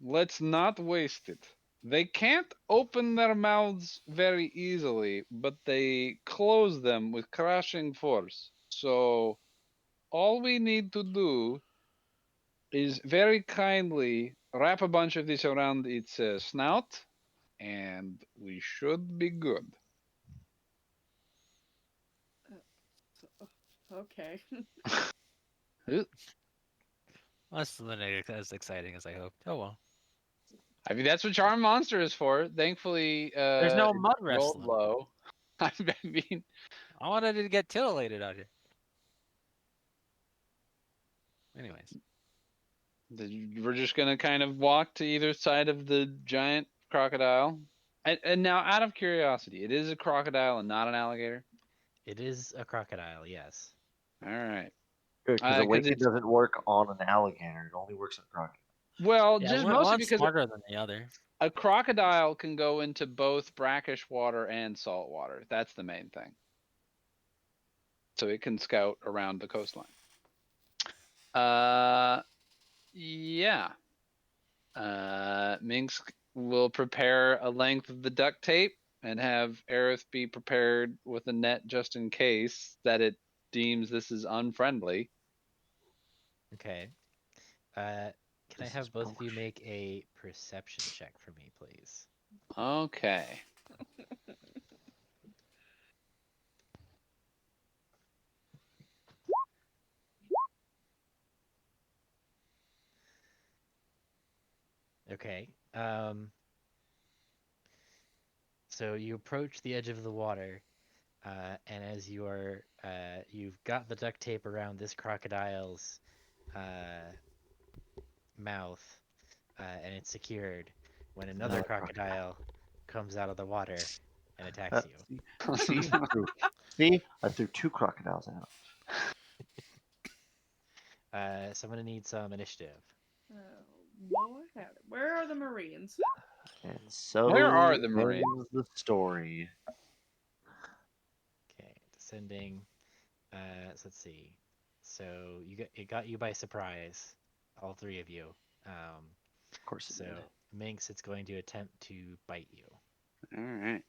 Let's not waste it. They can't open their mouths very easily, but they close them with crushing force. So all we need to do is very kindly wrap a bunch of this around its snout, and we should be good. Okay. That's not as exciting as I hoped. Oh well. I mean, that's what Charm Monster is for. Thankfully, There's no it mud rolled wrestling. low. I mean, I wanted to get titillated out here. Anyways, we're just gonna kind of walk to either side of the giant crocodile. And now, out of curiosity, it is a crocodile and not an alligator. It is a crocodile, yes. All right. Good, because Because awaken it's doesn't work on an alligator. It only works on a crocodile. well, yeah, just mostly one's because smarter than the other. a crocodile can go into both brackish water and salt water. That's the main thing. So it can scout around the coastline. Yeah. Minx will prepare a length of the duct tape and have Aerith be prepared with a net just in case that it deems this is unfriendly. Okay. Can I This is have both of you bullshit. make a perception check for me, please? Okay. Okay. So you approach the edge of the water, and as you are, you've got the duct tape around this crocodile's mouth, and it's secured. When another Another crocodile. crocodile comes out of the water and attacks you. See, I threw 2 crocodiles out. So I'm gonna need some initiative. Oh, boy, howdy. Where are the Marines? And so Where are the Marines? ends the story. Okay, descending. So let's see. So it got you by surprise, all three of you. Of course it So did. Minx, it's going to attempt to bite you. All right.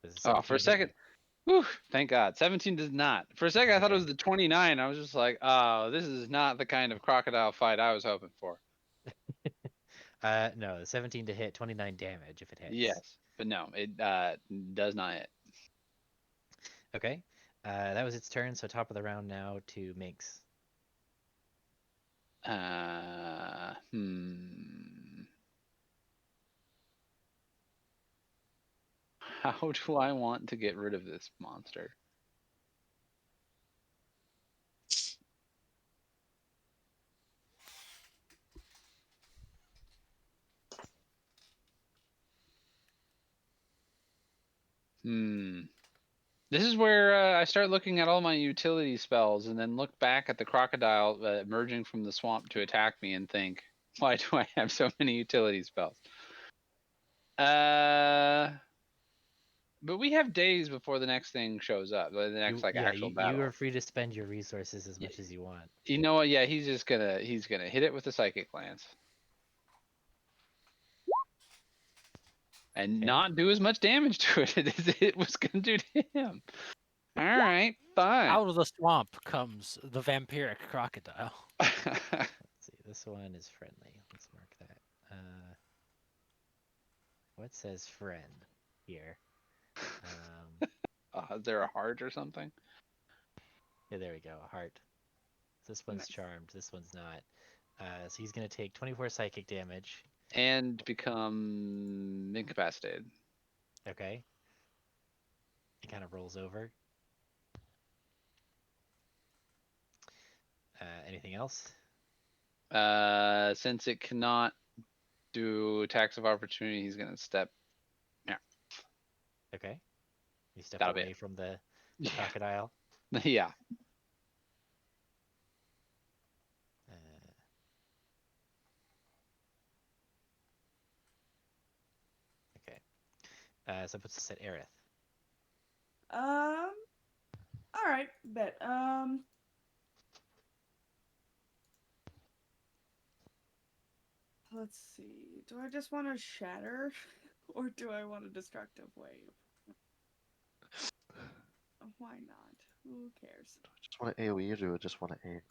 Does Oh, for a 17 hit second. Whew, thank God. 17 does not. For a second, I thought it was the 29. I was just like, oh, this is not the kind of crocodile fight I was hoping for. No, 17 to hit, 29 damage if it hits. Yes, but no, it does not hit. Okay. That was its turn, so top of the round now to Minx. How do I want to get rid of this monster? This is where I start looking at all my utility spells and then look back at the crocodile emerging from the swamp to attack me and think, why do I have so many utility spells? But we have days before the next thing shows up, the next actual battle. You are free to spend your resources as much as you want. You know what? Yeah, he's gonna hit it with a psychic lance. And Okay. not do as much damage to it as it was gonna do to him. All right, fine. Out of the swamp comes the vampiric crocodile. Let's see, this one is friendly. Let's mark that. What says friend here? Is there a heart or something? Yeah, there we go, a heart. This one's Nice. charmed, this one's not. So he's gonna take 24 psychic damage. And become incapacitated. Okay. It kind of rolls over. Anything else? Since it cannot do attacks of opportunity, he's gonna step. Okay. You step That'll be away it. from the Yeah. crocodile. Yeah. Uh, okay. So it puts us at Aerith. All right, bet. Let's see. Do I just want to shatter, or do I want a destructive wave? Why not? Who cares? Just want to AoE or do I just want to AoE?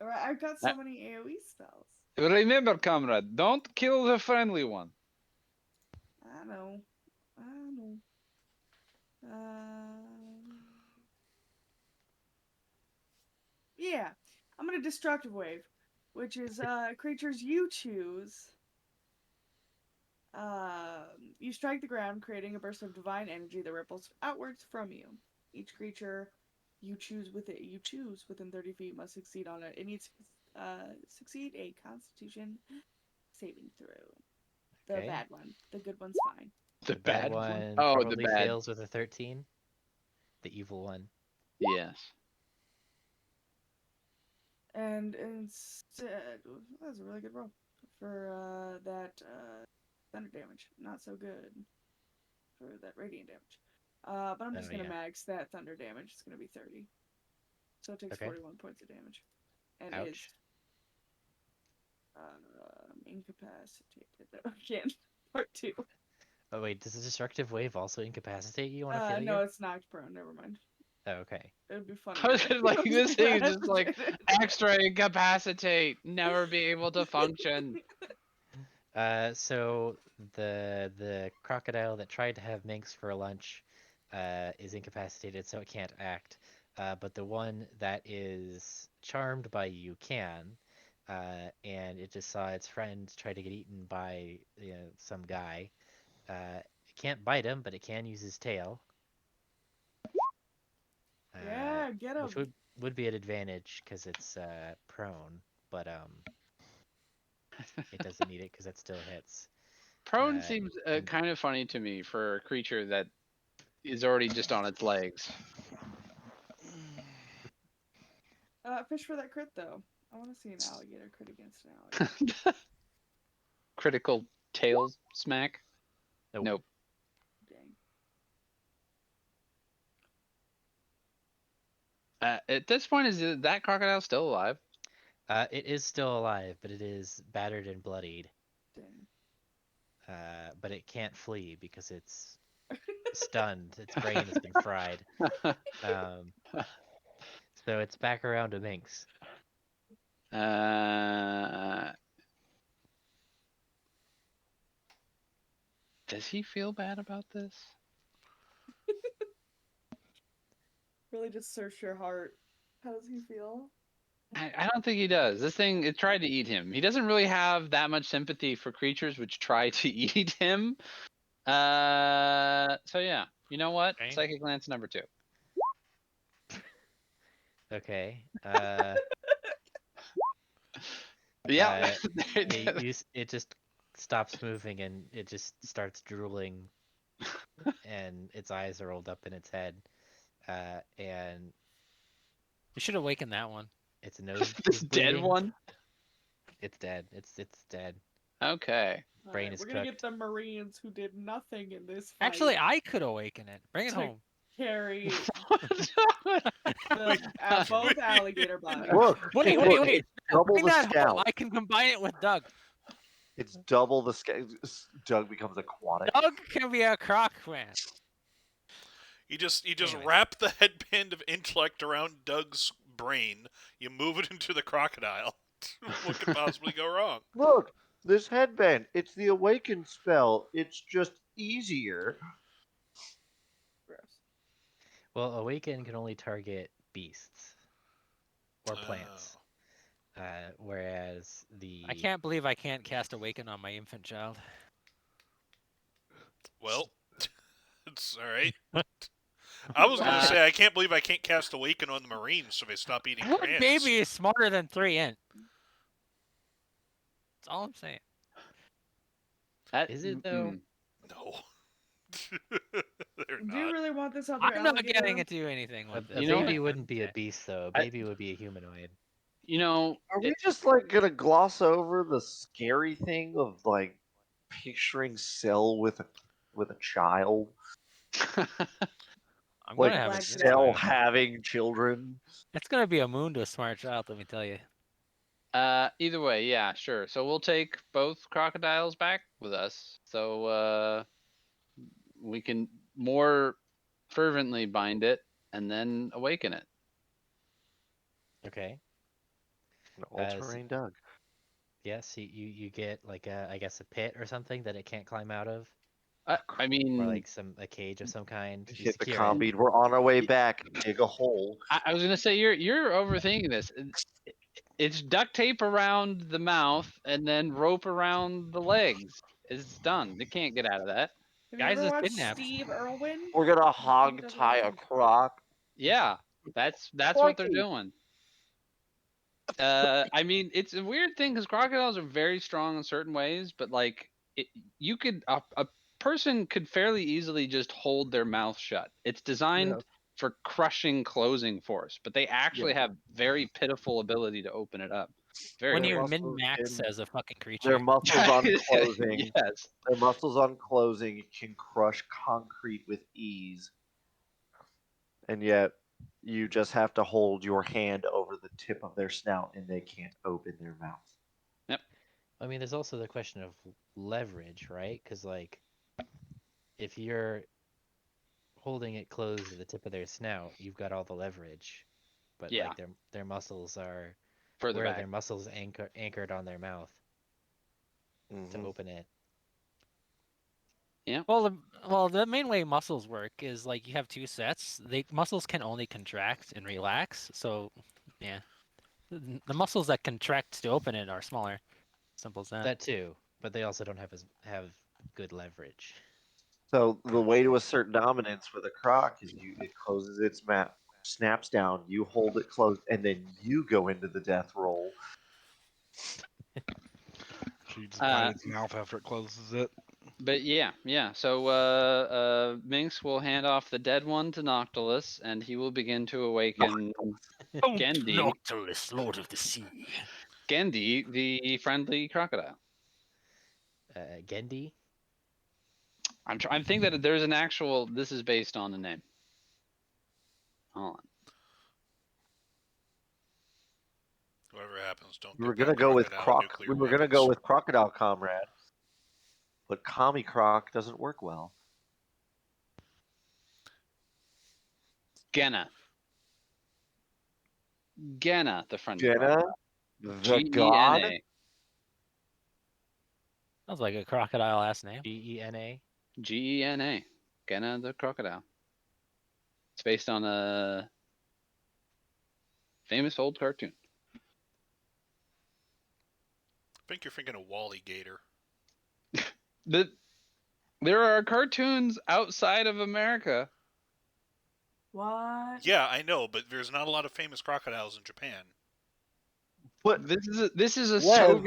All right, I've got so many AOE spells. Remember, comrade, don't kill the friendly one. I know. I know. Yeah, I'm gonna destructive wave, which is creatures you choose. You strike the ground, creating a burst of divine energy that ripples outwards from you. Each creature you choose within 30 feet must succeed on it. It needs to succeed a Constitution saving throw. The Okay. bad one. The good one's fine. The The bad bad one? one Oh, the probably bad. fails with a 13. The evil one. Yes. And instead, that was a really good roll for that thunder damage. Not so good for that radiant damage. But I'm just Oh, gonna yeah. max that thunder damage. It's gonna be 30. So it takes Okay. 41 points of damage, and is Ouch. incapacitated again. Part 2. Oh, wait. Does the destructive wave also incapacitate you on a failure? No, it's knocked prone. Never mind. Oh, okay. It would be funny. I was just like, this thing is just like extra incapacitate, never be able to function. So the crocodile that tried to have minks for lunch is incapacitated, so it can't act. But the one that is charmed by you can, and it just saw its friend try to get eaten by some guy. It can't bite him, but it can use his tail, Yeah, get which him. would be an advantage because it's prone, but it doesn't need it because it still hits. Prone Uh, seems and kind of funny to me for a creature that is already just on its legs. Fish for that crit though. I want to see an alligator crit against an alligator. Critical tail smack? Nope. Nope. Dang. At this point, is that crocodile still alive? It is still alive, but it is battered and bloodied. Dang. But it can't flee because it's stunned. Its brain has been fried. Um, so it's back around to Minx. Does he feel bad about this? Really just search your heart. How does he feel? I don't think he does. This thing, it tried to eat him. He doesn't really have that much sympathy for creatures which try to eat him. So yeah, you know what? Okay. Psychic Lance number 2. Okay. Yeah. It just stops moving and it just starts drooling, and its eyes are rolled up in its head, and You should awaken that one. its nose This is dead bleeding. one? It's dead. It's dead. Okay. Brain Alright, is we're gonna get cooked. the Marines who did nothing in this fight. Actually, I could awaken it. Bring it to home. carry Wait, both wait. alligator bodies. Look, Wait, look, wait, wait. it's double Bring the that home. scout. I can combine it with Doug. It's double the scout. Doug becomes aquatic. Doug can be a croc man. You just Anyway. wrap the headband of intellect around Doug's brain. You move it into the crocodile. What could possibly go wrong? Look, this headband. It's the awaken spell. It's just easier. Gross. Well, awaken can only target beasts or plants. Whereas the I can't believe I can't cast awaken on my infant child. Well, it's all right. I was going to Uh, say, I can't believe I can't cast Awaken on the Marines so they stop eating What crayons. baby is smarter than 3 int? That's all I'm saying. Is it though? No. They're Do you not. really want this other I'm not alligator? getting into anything A, with a this. baby wouldn't be a Okay. beast though. A I- baby would be a humanoid. You know, Are we just like gonna gloss over the scary thing of like picturing Cell with a child, I'm like gonna have Black a Cell child. having children? It's gonna be a moon to a smart child, let me tell you. either way, yeah, sure. So we'll take both crocodiles back with us, so we can more fervently bind it and then awaken it. Okay. An all-terrain Doug. Yes, you get like I guess a pit or something that it can't climb out of, I or mean, like a cage of some kind. You Hit the secure it. combi. We're on our way back. Dig a hole. I was gonna say you're overthinking this. It's duct tape around the mouth and then rope around the legs. It's done. It can't get out of that. Have you Guys ever is watched kidnapped. Steve Irwin? We're gonna He hog does it tie all a the time. croc. Yeah, that's what they're Crikey. doing. I mean, it's a weird thing because crocodiles are very strong in certain ways, but like, you could a person could fairly easily just hold their mouth shut. It's designed for crushing closing force, but they actually have very pitiful ability to open it up. Very When Their you're weird. muscles min-max can- as a fucking Their creature. muscles on closing. Yes. Their muscles on closing can crush concrete with ease. And yet, you just have to hold your hand over the tip of their snout and they can't open their mouth. I mean, there's also the question of leverage, right? Because like, if you're holding it closed at the tip of their snout, you've got all the leverage. But Yeah. like their muscles are Further where are back. their muscles anchored on their mouth to Mhm. open it. Well, the main way muscles work is like you have 2 sets. Muscles can only contract and relax. So, yeah, the muscles that contract to open it are smaller. Simple as that. That too, but they also don't have good leverage. So the way to assert dominance with a croc is it closes its mouth, snaps down, you hold it closed, and then you go into the death roll. So you just bind its mouth after it closes it. But yeah. So Minx will hand off the dead one to Noctilus, and he will begin to awaken Gendy. Noctilus, Lord of the Sea. Gendy, the friendly crocodile. Gendy. I'm thinking that there's an actual. This is based on the name. Hold on. Whatever happens, don't. We were get gonna that go with crocodile croc. nuclear We were gonna weapons. go with crocodile comrade, but commie croc doesn't work well. Genna, the friendly Jenna, crocodile. the god. Gena. Sounds like a crocodile ass name. GENA. Gena. Genna the crocodile. It's based on a famous old cartoon. I think you're thinking of Wally Gator. There are cartoons outside of America. What? Yeah, I know, but there's not a lot of famous crocodiles in Japan. What? This is a Lev,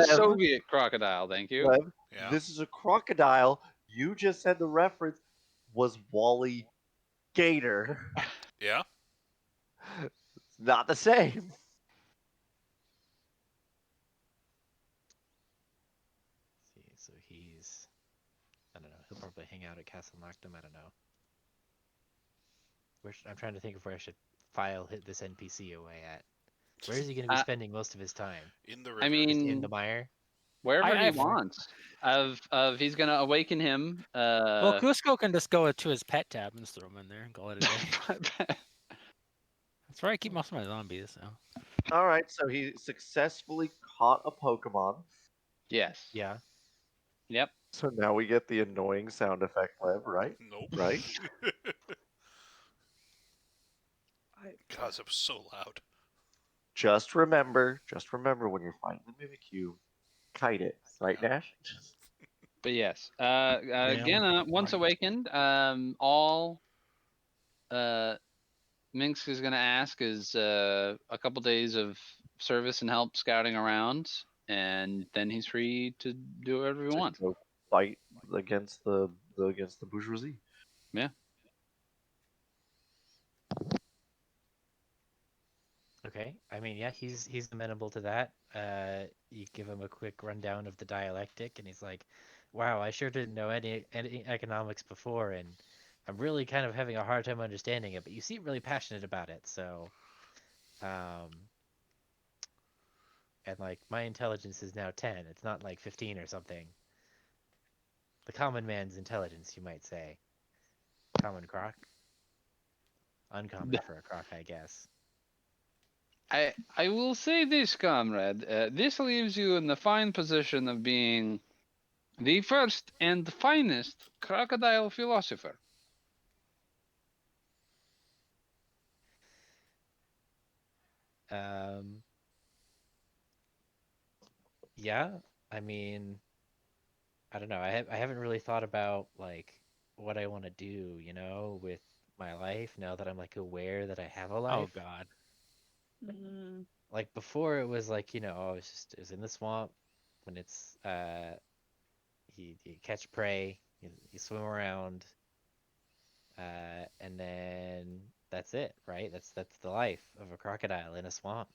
Soviet crocodile. Thank you. Lev, Yeah. this is a crocodile. You just said the reference was Wally Gator. Yeah. It's not the same. See, so he's, I don't know. He'll probably hang out at Castle Noctum. I don't know. I'm trying to think of where I should hit this NPC away at. Where is he going to be spending most of his time? In the river. I Just in mean, the mire? wherever he I've- wants. Of he's gonna awaken him. Well, Cusco can just go to his pet tab and just throw him in there and call it a day. That's where I keep most of my zombies. So. All right, so he successfully caught a Pokemon. Yes. Yeah. Yep. So now we get the annoying sound effect, Lev, right? Nope. Right? God, that was so loud. Just remember when you're fighting the Mimikyu, kite it, right, Nash? But yes. Genna, once awakened, all Minsk is gonna ask is a couple days of service and help scouting around, and then he's free to do whatever he To wants. go fight against the bourgeoisie. Yeah. Okay. I mean, yeah, he's amenable to that. You give him a quick rundown of the dialectic, and he's like, "Wow, I sure didn't know any economics before, and I'm really kind of having a hard time understanding it. But you seem really passionate about it, so um, and like my intelligence is now 10. It's not like 15 or something. The common man's intelligence, you might say. Common croc, uncommon for a croc, I guess. I will say this, comrade. This leaves you in the fine position of being the first and finest crocodile philosopher. Um, yeah, I mean, I don't know. I haven't really thought about like what I want to do, with my life now that I'm like aware that I have a Oh life. God. Mm, Like before it was like, it was in the swamp when it's you catch prey, you swim around, and then that's it, right? That's the life of a crocodile in a swamp.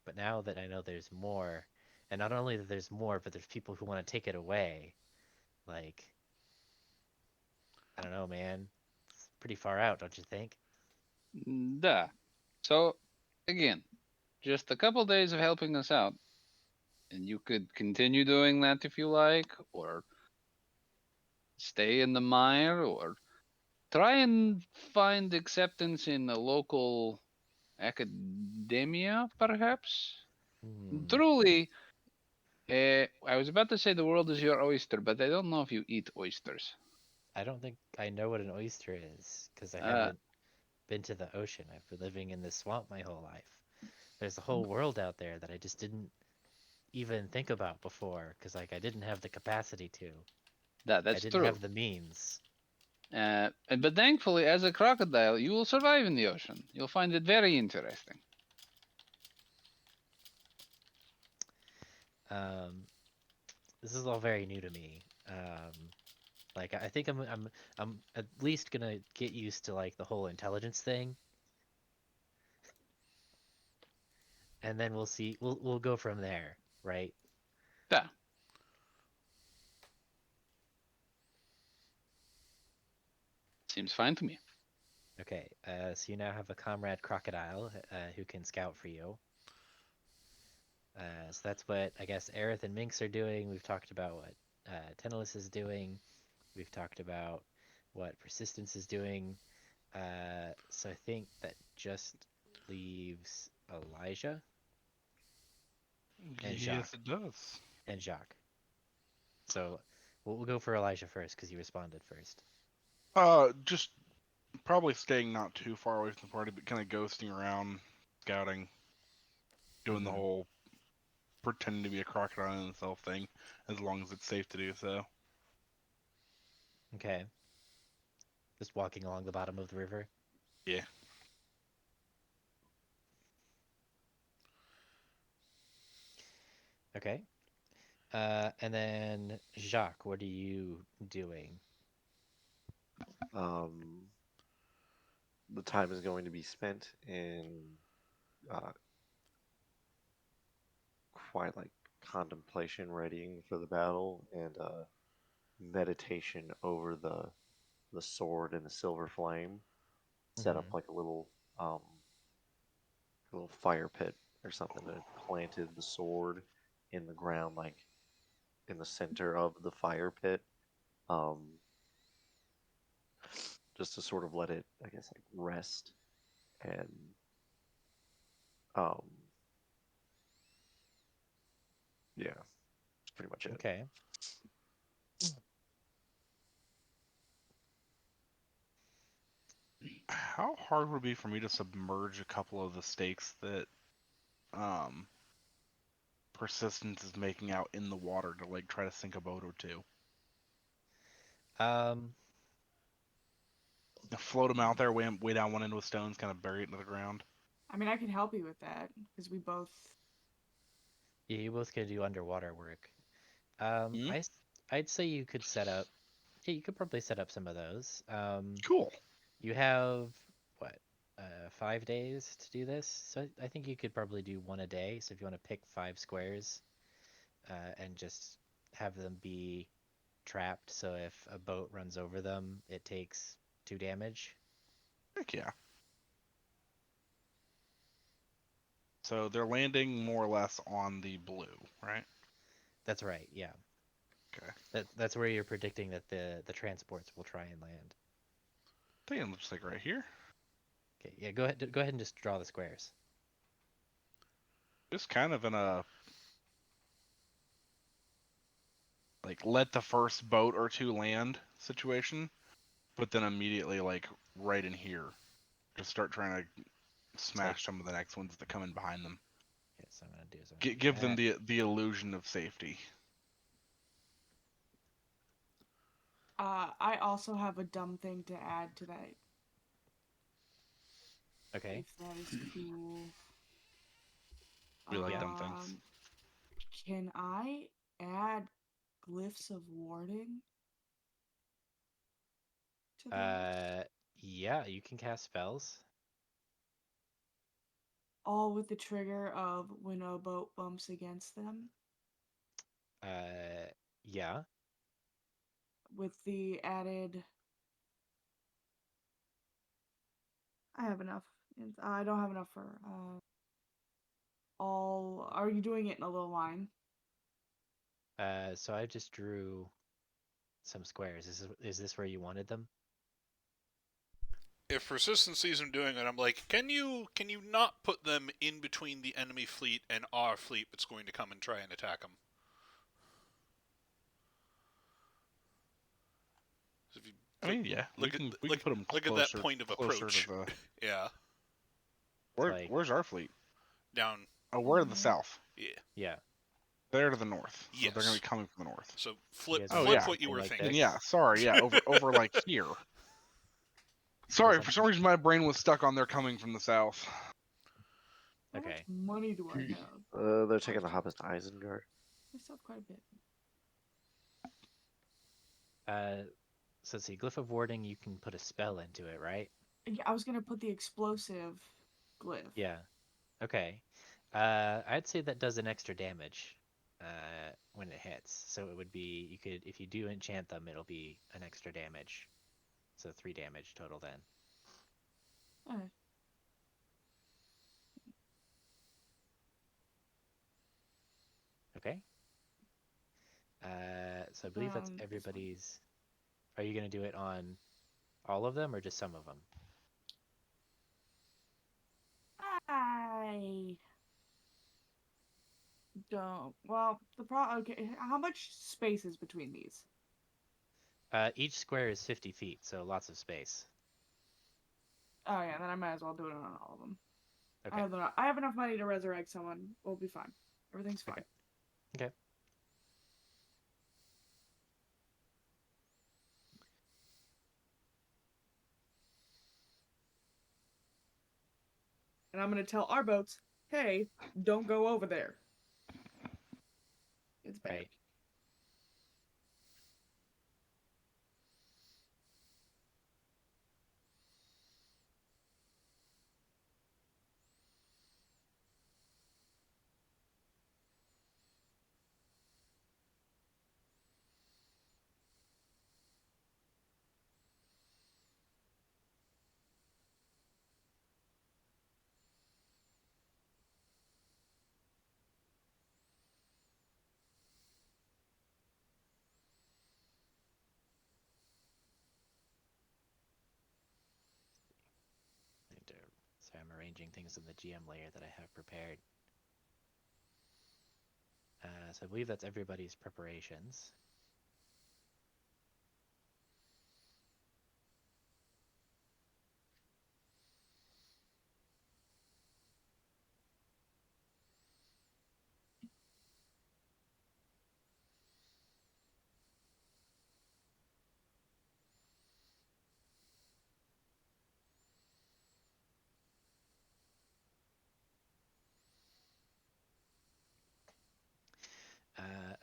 But now that I know there's more, and not only that there's more, but there's people who want to take it away, like I don't know, man. It's pretty far out, don't you think? Duh. So, again, just a couple days of helping us out, and you could continue doing that if you like, or stay in the mire, or try and find acceptance in the local academia, perhaps. Hmm. Truly, I was about to say the world is your oyster, but I don't know if you eat oysters. I don't think I know what an oyster is because I Uh, haven't been to the ocean. I've been living in this swamp my whole life. There's a whole world out there that I just didn't even think about before because like I didn't have the capacity to. I that's didn't true. have the means. But thankfully, as a crocodile, you will survive in the ocean. You'll find it very interesting. Um, this is all very new to me. Like I think I'm at least gonna get used to like the whole intelligence thing, and then we'll see. We'll go from there, right? Yeah, seems fine to me. Okay. So you now have a comrade crocodile who can scout for you. So that's what I guess Aerith and Minx are doing. We've talked about what Tenelus is doing. We've talked about what Persistence is doing. So I think that just leaves Elijah and Yes, Jacques. it does. And Jacques. So we'll go for Elijah first because he responded first. Just probably staying not too far away from the party, but kind of ghosting around, scouting, doing the Hmm. whole pretending to be a crocodile in itself thing, as long as it's safe to do so. Okay. Just walking along the bottom of the river. Yeah. Okay. And then Jacques, what are you doing? Um, the time is going to be spent in uh, quite like contemplation, readying for the battle, and meditation over the sword and the silver flame. Set up Hmm. like um, a little fire pit or something. And planted the sword in the ground, like in the center of the fire pit, um, just to sort of let it, I guess, like rest and um, yeah, that's pretty much it. Okay. How hard would it be for me to submerge a couple of the stakes that um persistence is making out in the water to like try to sink a boat or two? Um, Float them out there, way down one end with stones, kind of bury it into the ground. I mean, I can help you with that because we both. Yeah, you both could do underwater work. Hmm? I'd say you could set up. Yeah, you could probably set up some of those. Cool. You have what, 5 days to do this, so I think you could probably do one a day. So if you want to pick 5 squares, and just have them be trapped, so if a boat runs over them, it takes 2 damage. Heck yeah. So they're landing more or less on the blue, right? That's right. Yeah. Okay. That's where you're predicting that the transports will try and land. I think it looks like right here. Okay. Yeah. Go ahead and just draw the squares. Just kind of in a like let the first boat or two land situation, but then immediately like right in here, just start trying to It's like, smash some of the next ones that come in behind them. okay, so I'm gonna do is I'm gonna do Give them that. the illusion of safety. I also have a dumb thing to add to that. Okay. If that is cool. We like Yeah. dumb things. Can I add glyphs of warding to that? Yeah, you can cast spells. All with the trigger of when a boat bumps against them. Yeah. With the added. I have enough. I don't have enough for all. Are you doing it in a little line? So I just drew some squares. Is this where you wanted them? If Resistance sees him doing it, I'm like, can you not put them in between the enemy fleet and our fleet that's going to come and try and attack them? So if you I mean, yeah, we look at can look put them look at that point of closer to approach. the. Yeah, It's like, Where's our fleet? down. Oh, we're to the south. Yeah. yeah. They're to the north, so they're gonna Yes. be coming from the north. So You flip guys Oh want to do flip yeah, what you something were like thinking. then this? yeah. Sorry, yeah, over like here. Sorry, I'm for some reason my brain was stuck on they're coming from the south. How much Okay. money do I have? They're taking the Question. hobbits to Isengard. I still have quite a bit. So let's see. Glyph of Warding, you can put a spell into it, right? Yeah, I was gonna put the explosive glyph. Yeah. Okay. I'd say that does an extra damage when it hits. So it would be, you could, if you do enchant them, it'll be an extra damage. So 3 damage total then. Okay. Okay. So I believe that's This one. everybody's. Are you gonna do it on all of them or just some of them? I don't. Well, the Okay, how much space is between these? Each square is 50 feet, so lots of space. Oh yeah, then I might as well do it on all of them. Okay. I have enough money to resurrect someone. We'll be fine. Everything's fine. Okay. Okay. And I'm gonna tell our boats, hey, don't go over there. It's bad. Right. Need to, so I'm arranging things in the GM layer that I have prepared. So I believe that's everybody's preparations.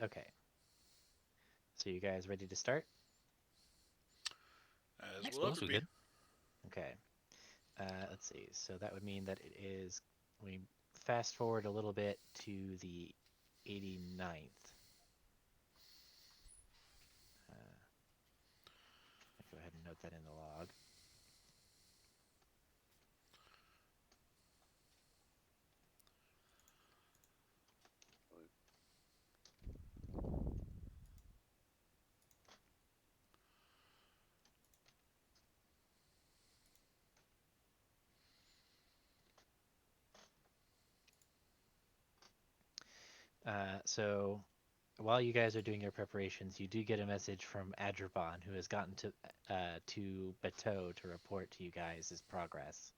Okay. So you guys ready to start? As I will suppose ever we be. could. Okay. Let's see. So that would mean that it is. We fast forward a little bit to the 89th. Go ahead and note that in the log. So while you guys are doing your preparations, you do get a message from Adrabon, who has gotten to Bateau to report to you guys his progress.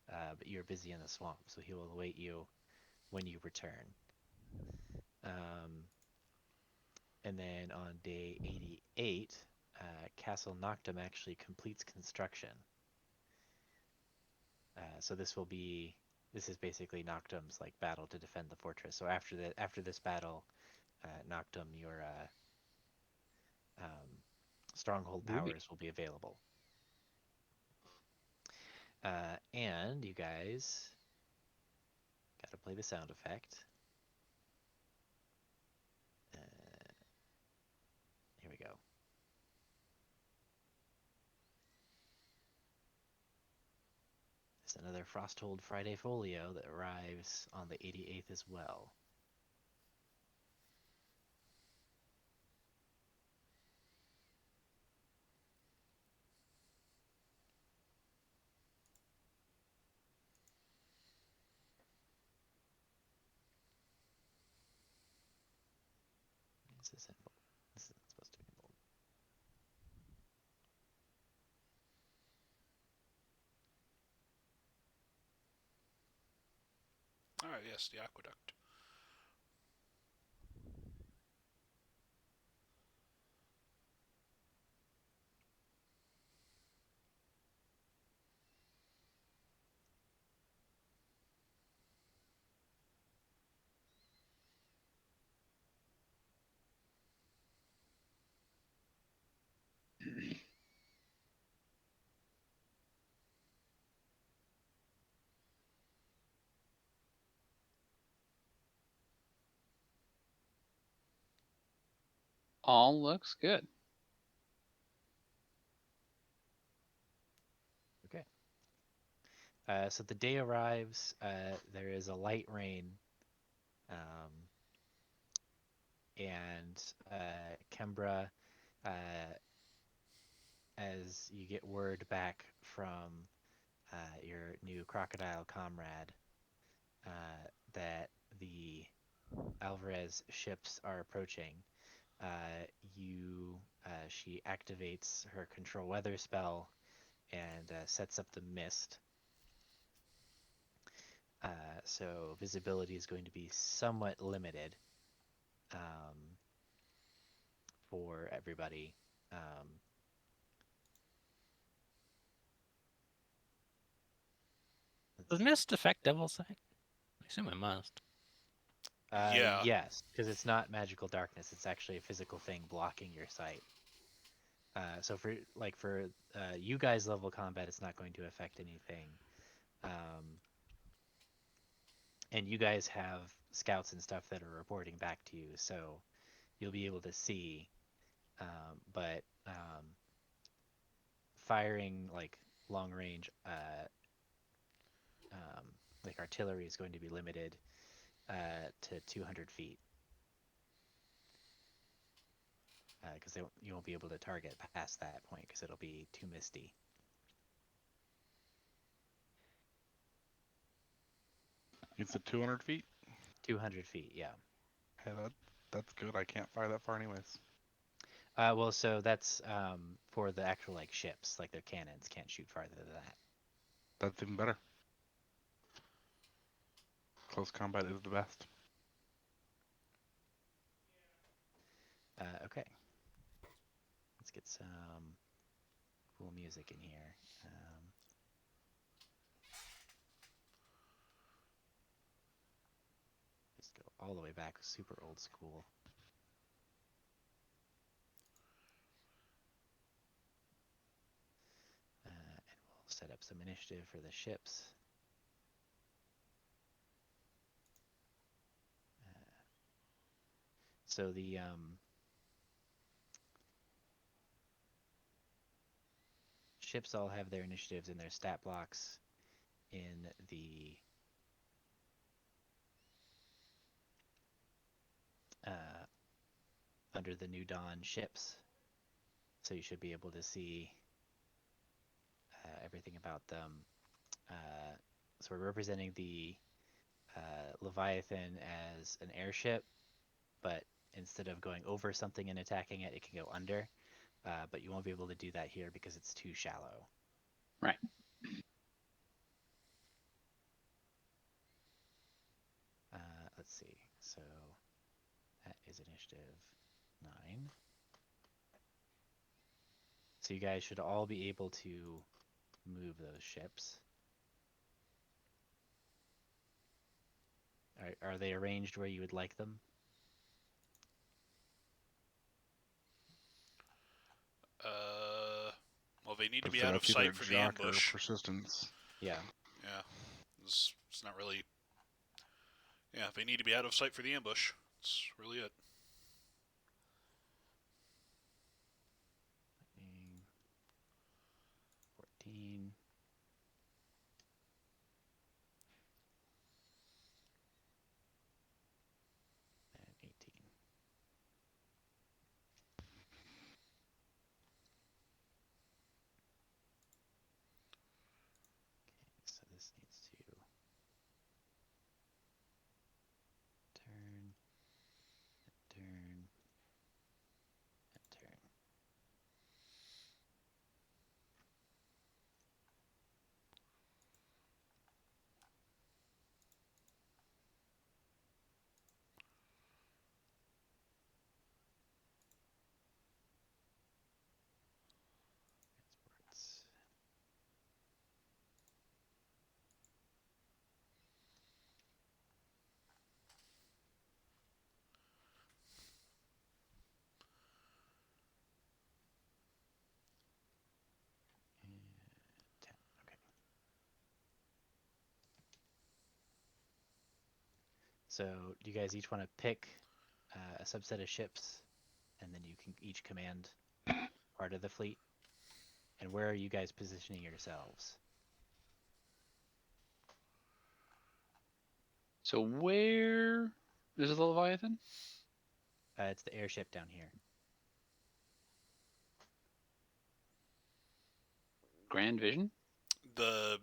But you're busy in the swamp, so he will await you when you return. And then on day 88, Castle Noctum actually completes construction. So this is basically Noctum's like battle to defend the fortress. So after this battle, Noctum, your um, stronghold Ruby. powers will be available. And you guys got to play the sound effect. Here we go. There's another Frosthold Friday folio that arrives on the 88th as well. This is in bold. This isn't supposed to be in bold. Ah, yes, the aqueduct. All looks good. Okay. So the day arrives. There is a light rain, um, and Kembra, uh, as you get word back from your new crocodile comrade, that the Alvarez ships are approaching. She activates her control weather spell and sets up the mist. So visibility is going to be somewhat limited um, for everybody. Does mist affect Devil's Sight? I assume it must. Yeah. Yes, because it's not magical darkness. It's actually a physical thing blocking your sight. So for you guys level combat, it's not going to affect anything. And you guys have scouts and stuff that are reporting back to you, so you'll be able to see. But firing like long range, like artillery, is going to be limited to 200 feet. Because you won't be able to target past that point because it'll be too misty. It's at 200 feet. 200 feet, yeah. Hey, that's good. I can't fire that far anyways. Well, so that's for the actual like ships, like their cannons can't shoot farther than that. That's even better. Close combat is the best. Okay, let's get some cool music in here. Just go all the way back, super old school. set up some initiative for the ships. So the ships all have their initiatives in their stat blocks in the under the New Dawn ships. So you should be able to see everything about them. So we're representing the Leviathan as an airship, but instead of going over something and attacking it, it can go under. But you won't be able to do that here because it's too shallow. Right. Let's see. So that is initiative 9. So you guys should all be able to move those ships. Are they arranged where you would like them? Well, they need to If be they're out up of either sight at for the Jock or ambush. Persistence. Yeah. Yeah, it's not really. Yeah, they need to be out of sight for the ambush. That's really it. 14. And 18. So this needs to turn, turn, and turn. Transports. And 10. Okay. So do you guys each want to pick a subset of ships, and then you can each command part of the fleet? And where are you guys positioning yourselves? So where is the Leviathan? It's the airship down here. Grand Vision? The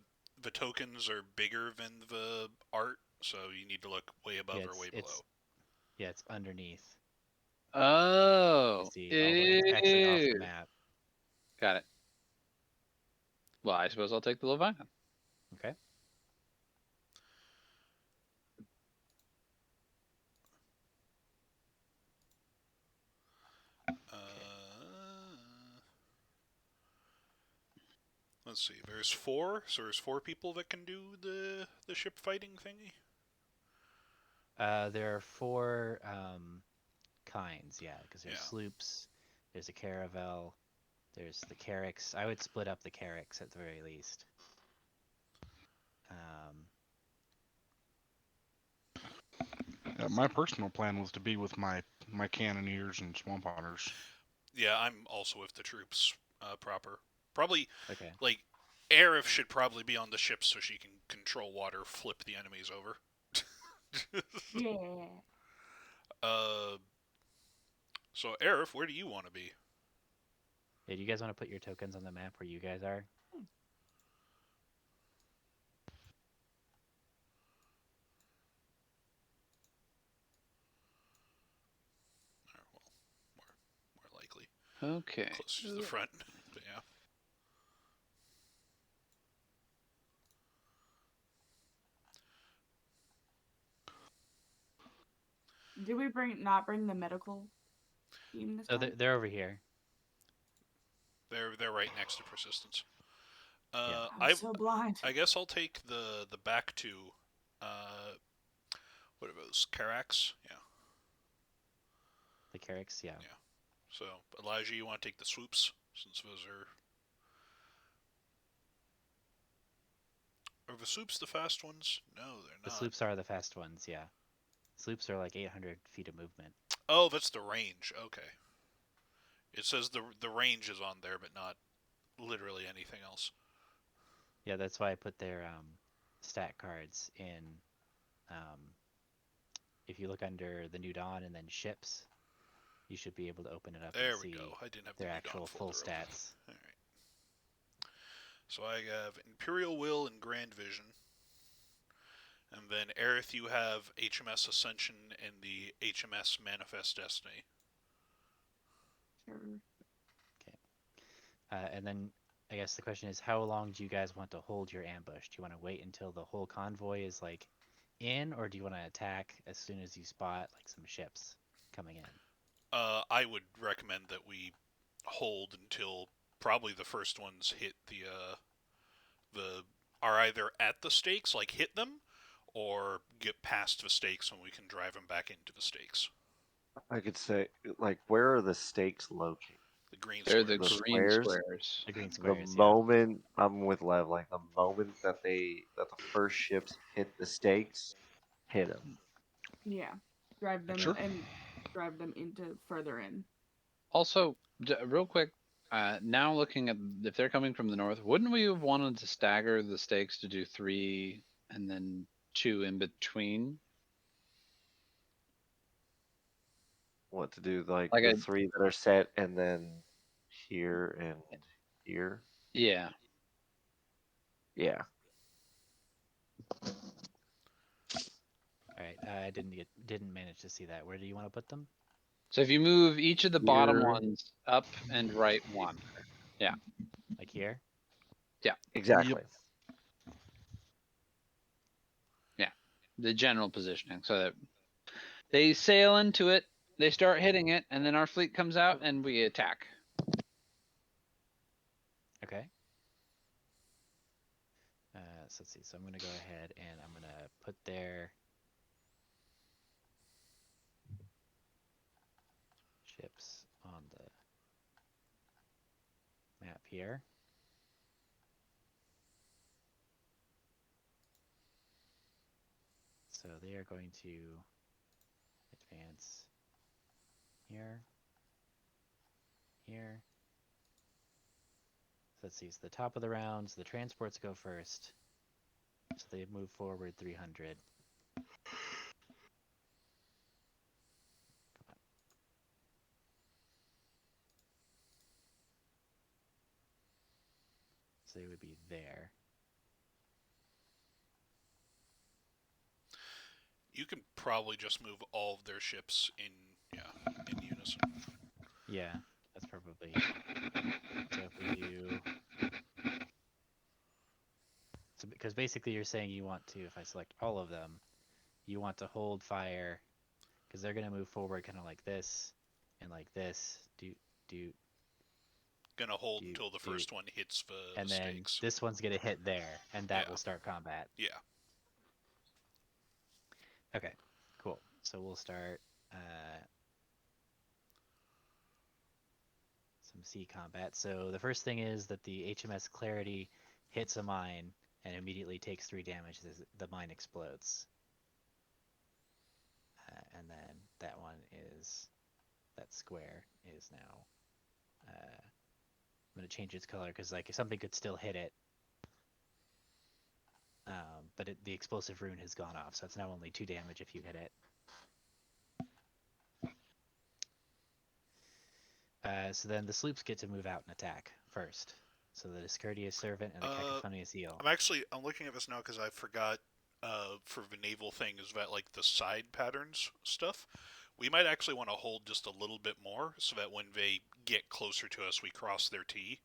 tokens are bigger than the art, so you need to look way above Yeah, or way below. it's underneath. Oh, You see, it's actually off the ew. map. Got it. Well, I suppose I'll take the Leviathan. Okay. Let's see. There's 4, so there's 4 people that can do the ship fighting thingy. There are 4 kinds, yeah, because there's Yeah. sloops, there's a caravel, there's the carracks. I would split up the carracks at the very least. My personal plan was to be with my cannoneers and swamp hunters. Yeah, I'm also with the troops proper. Probably Okay. like Aerith should probably be on the ship so she can control water, flip the enemies over. Yeah. So Aerith, where do you want to be? Yeah, do you guys want to put your tokens on the map where you guys are? Well, more likely Okay. closer to the front. But yeah. Did we not bring the medical team this Oh, time? they're over here. They're right next to persistence. Yeah. I'm so blind. I guess I'll take the back 2. What are those? Carax? Yeah. The carracks, yeah. Yeah. So Elijah, you want to take the swoops since those are. Are the sloops the fast ones? No, they're The not. sloops are the fast ones, yeah. Sloops are like 800 feet of movement. Oh, that's the range. Okay. It says the range is on there, but not literally anything else. Yeah, that's why I put their stat cards in. Um, if you look under the New Dawn and then ships, you should be able to open it up and There we see go. I didn't have their the New Dawn actual full folder open. stats. All right. So I have Imperial Will and Grand Vision. And then, Aerith, you have HMS Ascension and the HMS Manifest Destiny. Sure. And then I guess the question is, how long do you guys want to hold your ambush? Do you want to wait until the whole convoy is like in, or do you want to attack as soon as you spot like some ships coming in? I would recommend that we hold until probably the first ones hit the are either at the stakes, like hit them, or get past the stakes and we can drive them back into the stakes. I could say, like, where are the stakes located? The green They're the The squares. green squares? squares. The green The squares, yeah. moment I'm with Lev, like the moment that the first ships hit the stakes, hit them. Yeah. Drive them Sure. and drive them into further in. Also, real quick, now looking at if they're coming from the north, wouldn't we have wanted to stagger the stakes to do 3 and then 2 in between? What to do? Like Like the I, three that are set, and then here and here. yeah. Yeah. All right, I didn't manage to see that. Where do you want to put them? So if you move each of the bottom Here. ones up and right 1. Yeah. Like here? Exactly. Yeah. The general positioning. So that they sail into it, they start hitting it, and then our fleet comes out and we attack. Okay. So let's see. So I'm going to go ahead and I'm going to put their ships on the map here. So they are going to advance here, here. So let's see. So the top of the rounds, the transports go first. So they move forward 300. So they would be there. You can probably just move all of their ships in unison. Yeah, that's probably. So if we do. So because basically you're saying you want to, if I select all of them, you want to hold fire because they're going to move forward kind of like this and like this. Do. Gonna hold Do, until the do. first one hits the And then stakes. this one's going to hit there, and that Yeah. will start combat. Yeah. Okay, cool. So we'll start some sea combat. So the first thing is that the HMS Clarity hits a mine and immediately takes 3 damage as the mine explodes. And then that one is, that square is now, I'm going to change its color because like something could still hit it. But the explosive rune has gone off, so it's now only 2 damage if you hit it. So then the sloops get to move out and attack first. So the Discourteous Servant and the Cacophonious Eel. I'm looking at this now because I forgot for the naval thing is that like the side patterns stuff. We might actually want to hold just a little bit more so that when they get closer to us, we cross their T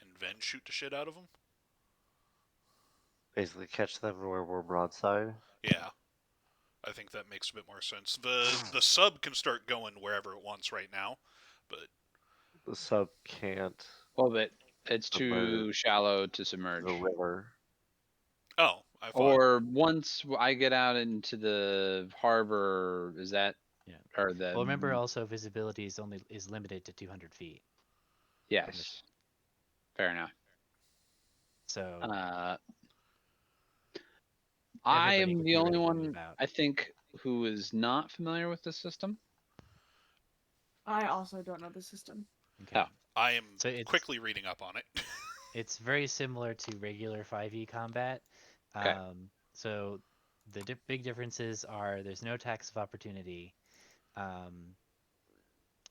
and then shoot the shit out of them. Basically, catch them where we're broadside. Yeah, I think that makes a bit more sense. The sub can start going wherever it wants right now, but The sub can't. Well, but it's too Submerge. shallow to submerge. The river. oh, I thought Or once I get out into the harbor, is that Yeah. or the Well, remember also visibility is limited to 200 feet. yes, fair enough. So I everybody am would the only theoretically move one, out. I think, who is not familiar with this system. I also don't know the system. Okay. Oh. I am So it's quickly reading up on it. it's very similar to regular 5e combat. Okay. So the big differences are there's no tax of opportunity. Um,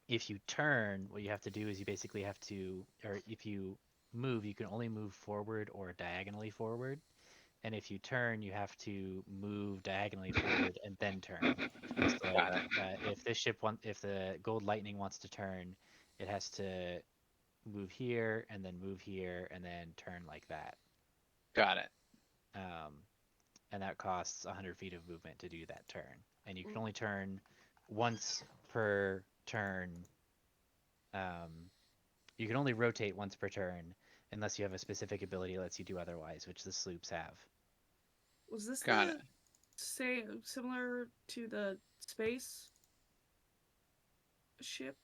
if you turn, what you have to do is you basically have to, or if you move, you can only move forward or diagonally forward. And if you turn, you have to move diagonally forward and then turn. So Got like, it. if the Gold Lightning wants to turn, it has to move here and then move here and then turn like that. Got it. Um, and that costs 100 feet of movement to do that turn. And you can only turn once per turn. Um, you can only rotate once per turn unless you have a specific ability that lets you do otherwise, which the sloops have. Was this Got the it. similar to the space ship?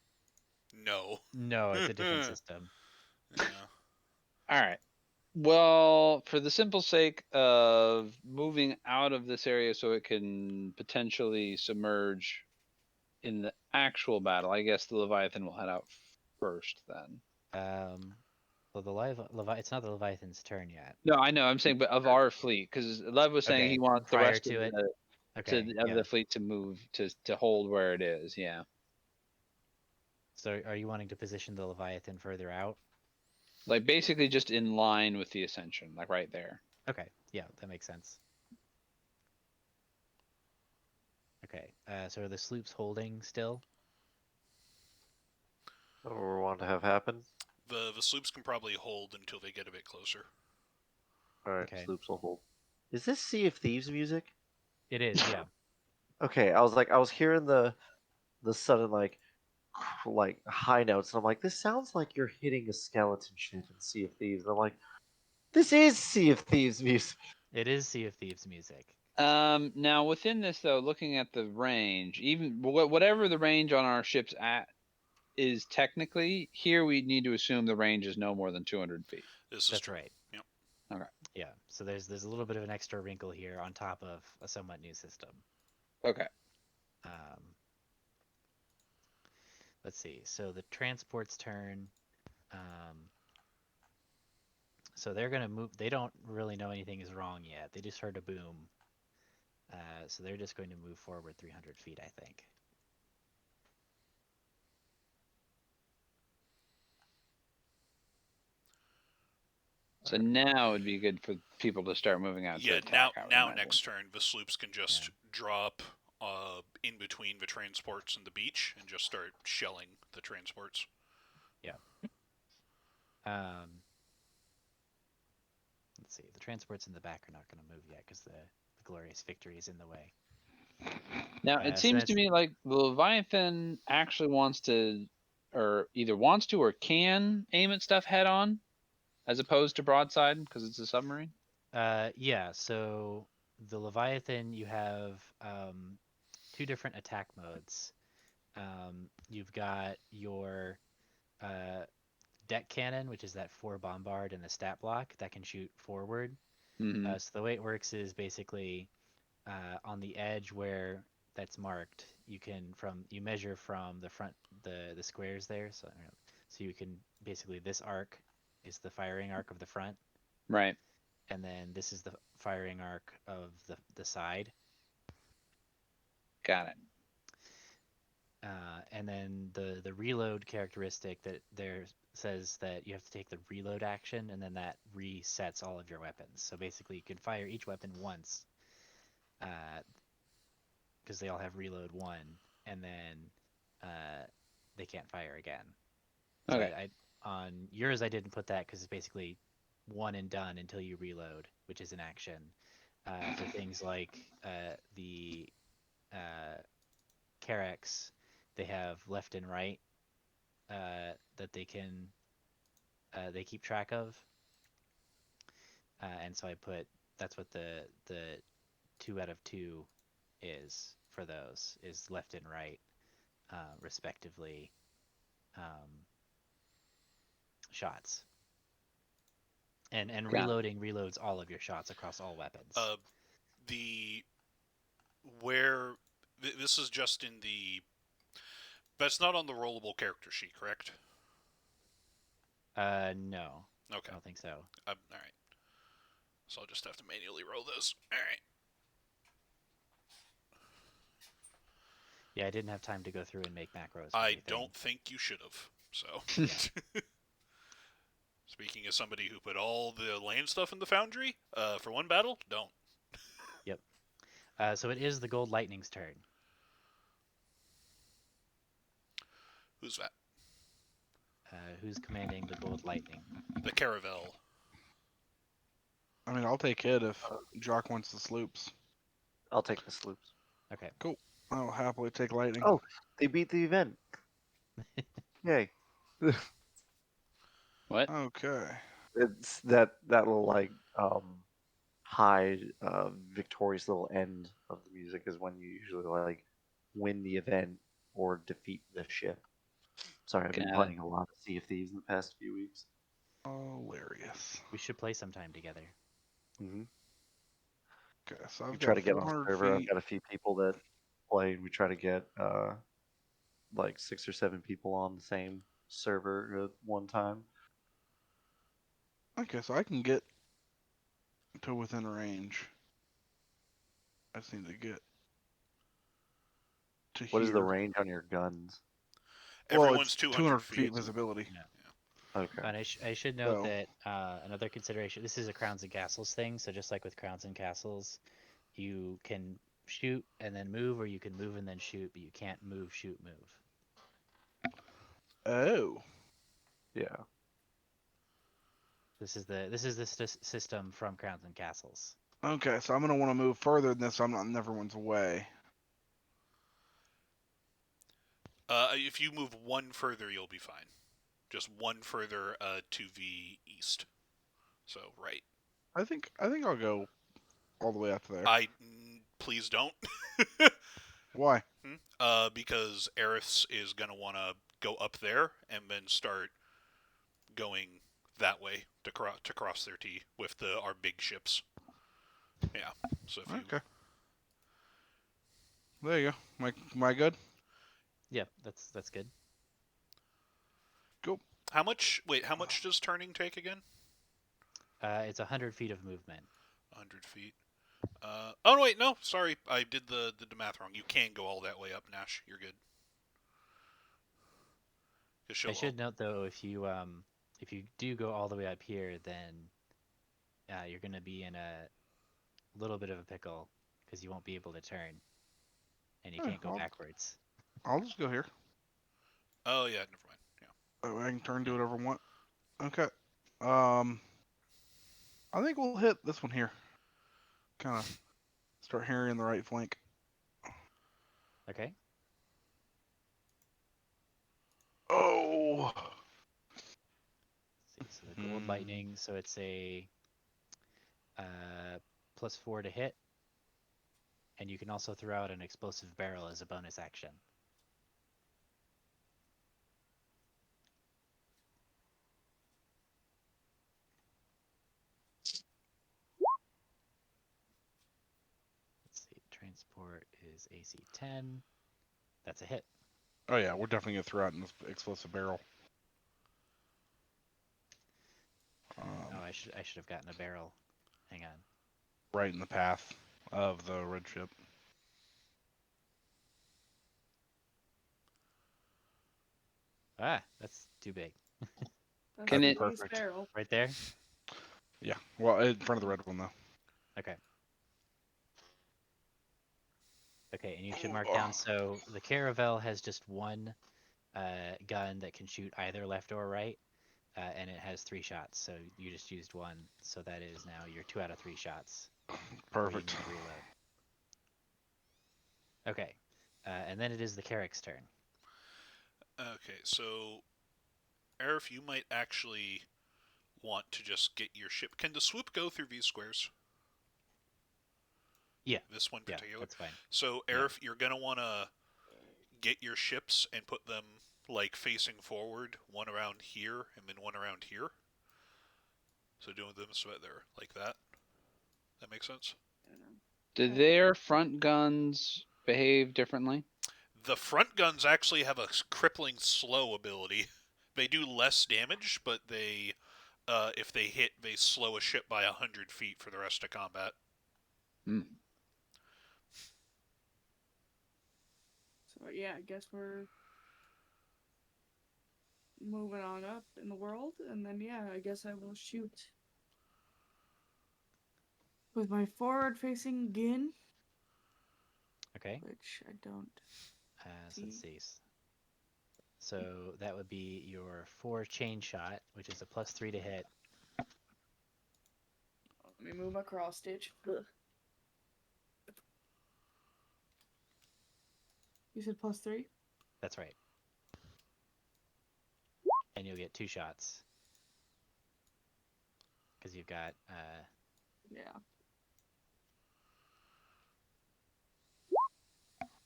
No. No, it's a different system. Yeah. All right. Well, for the simple sake of moving out of this area so it can potentially submerge in the actual battle, I guess the Leviathan will head out first then. Well, it's not the Leviathan's turn yet. No, I know. I'm saying, but of our fleet, because Lev was saying he Okay, wants the prior rest of to it. the Okay, of yeah. the fleet to move to hold where it is. Yeah, So are you wanting to position the Leviathan further out? like basically just in line with the Ascension, like right there. Okay, yeah, that makes sense. Okay, so are the sloops holding still? What do we want to have happen? The sloops can probably hold until they get a bit closer. All right, Okay, sloops will hold. Is this Sea of Thieves music? it is, yeah. Okay, I was hearing the sudden like high notes, and I'm like, this sounds like you're hitting a skeleton ship in Sea of Thieves. And I'm like, this is Sea of Thieves music. It is Sea of Thieves music. Now within this though, looking at the range, even whatever the range on our ships at is technically here, we need to assume the range is no more than 200 feet. This is That's true. right. Yep. Okay. Yeah, so there's a little bit of an extra wrinkle here on top of a somewhat new system. Okay. Um, let's see. So the transport's turn. Um, so they're gonna move. They don't really know anything is wrong yet. They just heard a boom. So they're just going to move forward 300 feet, I think. So now it'd be good for people to start moving out to Yeah. attack. I would Now imagine. next turn, the sloops can just drop in between the transports and the beach and just start shelling the transports. Yeah. Let's see. The transports in the back are not going to move yet because the glorious victory is in the way. Now it So seems to that's me like the Leviathan actually wants to, or either wants to or can aim at stuff head on, as opposed to broadside because it's a submarine. yeah. So the Leviathan, you have two different attack modes. You've got your uh, deck cannon, which is that 4 bombard and the stat block that can shoot forward. Mm-hmm. So the way it works is basically on the edge where that's marked, you measure from the front the squares there. So you can basically this arc is the firing arc of the front, Right. and then this is the firing arc of the side. Got it. And then the reload characteristic that there says that you have to take the reload action, and then that resets all of your weapons. So basically, you can fire each weapon once, because they all have reload 1, and then they can't fire again. So Okay. on yours, I didn't put that because it's basically one and done until you reload, which is an action. For things like the Carex, they have left and right that they keep track of, and so I put that's what the 2 out of 2 is for those is left and right, respectively, um, shots. And Got it. reloading reloads all of your shots across all weapons. the where this is just in the. That's not on the rollable character sheet, correct? No, Okay. I don't think so. All right. So I'll just have to manually roll those. All right. Yeah, I didn't have time to go through and make macros. I don't think you should have. So. Yeah. Speaking as somebody who put all the land stuff in the foundry, for one battle, don't. Yep. So it is the Gold Lightning's turn. Who's that? Who's commanding the Gold Lightning? The Caravel. I mean, I'll take it if Jock wants the sloops. I'll take the sloops. Okay. I'll happily take lightning. Oh, they beat the event. Yay. What? Okay. It's that little like high victorious little end of the music is when you usually like win the event or defeat the ship. Sorry, I've been Got it. playing a lot of Sea of Thieves in the past few weeks. Hilarious. We should play sometime together. Mm-hmm. Okay, so We I've try got to get on 400 server. I've feet. got a few people that play. We try to get like 6 or 7 people on the same server at one time. Okay, so I can get to within range. I just need to get to What here. is the range on your guns? Well, Everyone's it's 200 feet visibility. Okay. And I should note So- that another consideration. This is a Crowns and Castles thing. So just like with Crowns and Castles, you can shoot and then move, or you can move and then shoot, but you can't move, shoot, move. Oh. Yeah. This is the system from Crowns and Castles. Okay, so I'm gonna want to move further than this, so I'm not in everyone's way. If you move one further, you'll be fine. Just one further to the east. So right. I think I'll go all the way up to there. Please don't. Why? Because Aeriths is gonna want to go up there and then start going that way to cross their T with our big ships. Yeah. So if you Okay. There you go. Am I good? Yeah, that's good. Cool. how much does turning take again? It's 100 feet of movement. 100 feet. Oh no, wait, no, sorry, I did the math wrong. You can go all that way up, Nash. You're good. I should note though, if you do go all the way up here, then you're gonna be in a little bit of a pickle because you won't be able to turn, and you can't go backwards. I'll just go here. Oh yeah, never mind. Yeah. That way I can turn, do whatever I want. Okay. I think we'll hit this one here. Kind of start harrying the right flank. Okay. Oh. Let's see, so the Gold Lightning, so it's a +4 to hit, and you can also throw out an explosive barrel as a bonus action. Let's see, transport is AC 10. That's a hit. Oh yeah, we're definitely gonna throw out an explosive barrel. Oh, I should have gotten a barrel. Hang on. Right in the path of the red ship. Ah, that's too big. That's Can a it- nice Perfect. barrel. Right there? Yeah. Well, in front of the red one though. Okay. Okay, and you should mark down, so the Caravel has just one gun that can shoot either left or right, and it has 3 shots, so you just used one, so that is now your 2 out of 3 shots. before you Perfect. need to reload. Okay, and then it is the Carrick's turn. Okay, so Aerith, you might actually want to just get your ship. Can the swoop go through these squares? Yeah. This one Yeah, particular. that's fine. So Aerith, you're gonna want to get your ships and put them like facing forward, one around here and then one around here. So doing them so that they're like that. That makes sense? I don't know. Do their front guns behave differently? The front guns actually have a crippling slow ability. They do less damage, but they, if they hit, they slow a ship by 100 feet for the rest of combat. Hmm. So yeah, I guess we're moving on up in the world, and then yeah, I guess I will shoot with my forward-facing Gin, Okay. which I don't So let's see. see. So that would be your 4 chain shot, which is a +3 to hit. Let me move my cross stitch. Ugh. You said +3? That's right. And you'll get 2 shots because you've got. Yeah.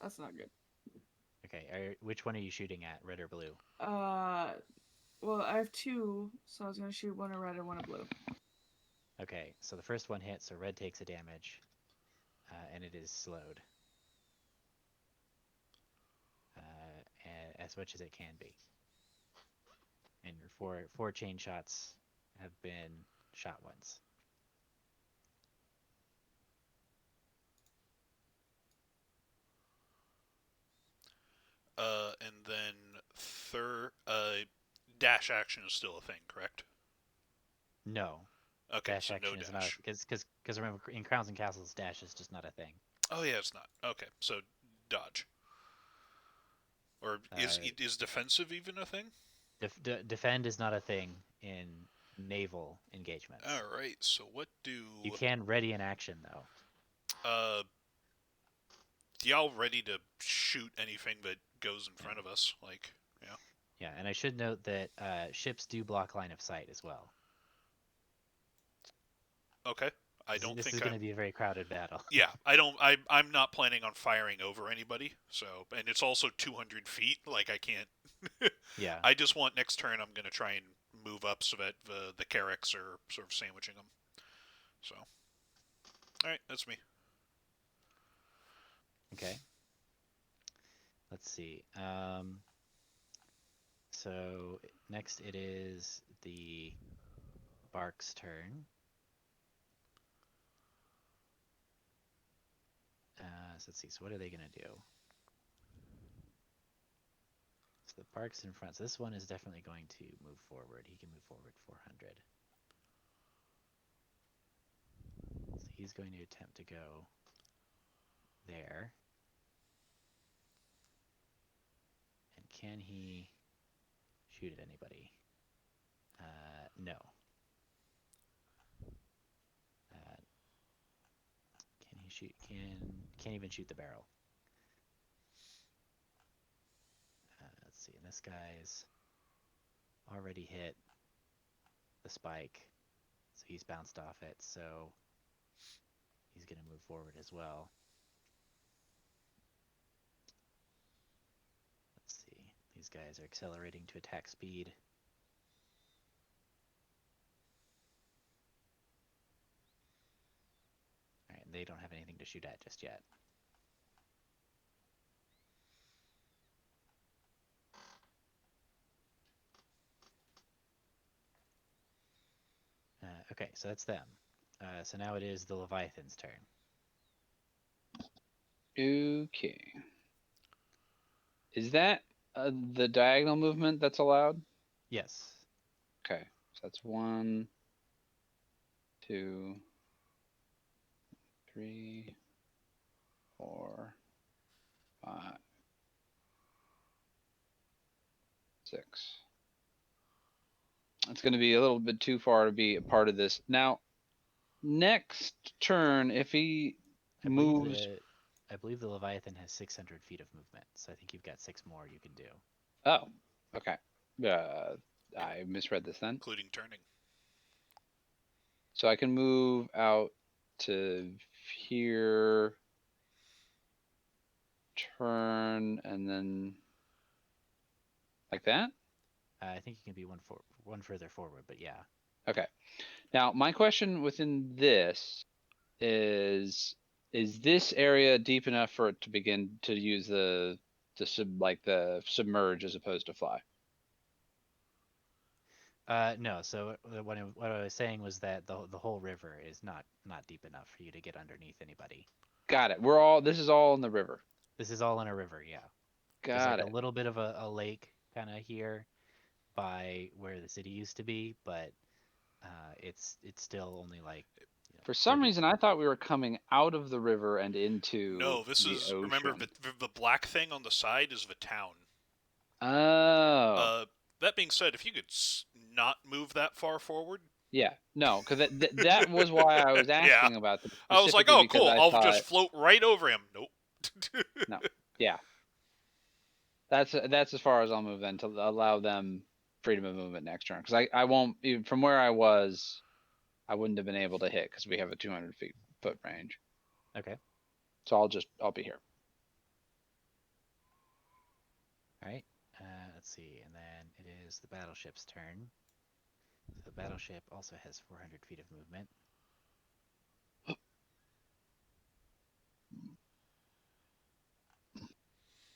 That's not good. Okay. Which one are you shooting at? Red or blue? Well, I have 2, so I was gonna shoot one of red and one of blue. Okay. So the first one hits, so red takes a damage, and it is slowed, as much as it can be. And your four chain shots have been shot once. And then dash action is still a thing, correct? No, Okay, dash so no action is not dash. because remember in Crowns and Castles dash is just not a thing. Oh yeah, it's not. Okay, so dodge. Or is defensive even a thing? Defend is not a thing in naval engagements. All right. So what You can ready in action though. y'all ready to shoot anything that goes in front of us? Like, yeah. Yeah, and I should note that ships do block line of sight as well. Okay. I This, don't this is think going I'm. to be a very crowded battle. Yeah, I don't. I'm not planning on firing over anybody. So, and it's also 200 feet. Like, I can't. Yeah. I just want next turn. I'm gonna try and move up so that the Carracks are sort of sandwiching them. So, all right, that's me. Okay. Let's see. So next it is the Bark's turn. So let's see. So what are they gonna do? So the Bark's in front. So this one is definitely going to move forward. He can move forward 400. So he's going to attempt to go there. And can he shoot at anybody? No. Can he shoot? Can't even shoot the barrel. Let's see. And this guy's already hit the spike, so he's bounced off it. So he's going to move forward as well. Let's see. These guys are accelerating to attack speed. All right, they don't have anything to shoot at just yet. Okay, so that's them. So now it is the Leviathan's turn. Okay. Is that the diagonal movement that's allowed? Yes. Okay, so that's 1, 2, 3, 4, 5, 6. It's going to be a little bit too far to be a part of this. Now, next turn, if he moves. I believe the Leviathan has 600 feet of movement, so I think you've got 6 more you can do. Oh, okay. I misread this then. Including turning. So I can move out to here, turn, and then like that? I think you can be one further forward, but yeah. Okay. Now, my question within this is Is this area deep enough for it to begin to use the submerge as opposed to fly? No. So what I was saying was that the whole river is not deep enough for you to get underneath anybody. Got it. This is all in the river. This is all in a river, yeah. There's like Got a it. little bit of a lake kind of here by where the city used to be, but it's still only like For some 30. reason, I thought we were coming out of the river and into No, this the is remember ocean. the black thing on the side is the town. Oh, That being said, if you could not move that far forward, yeah. No, because that was why I was yeah, asking about this I was like, specifically oh, because cool, I I'll thought just float right over him. Nope. no. Yeah, that's as far as I'll move then to allow them freedom of movement next turn. Because I won't even from where I was, I wouldn't have been able to hit because we have a 200 foot range. Okay. So I'll be here. All right. Let's see, and then it is the battleship's turn. So the battleship also has 400 feet of movement.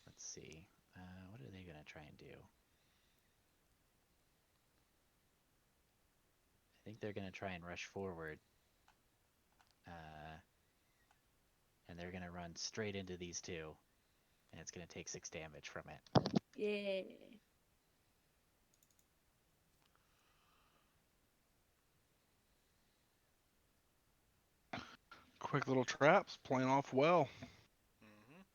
Let's see. What are they gonna try and do? I think they're gonna try and rush forward. And they're gonna run straight into these two, and it's gonna take 6 damage from it. Yeah. Quick little traps, playing off well. Mhm.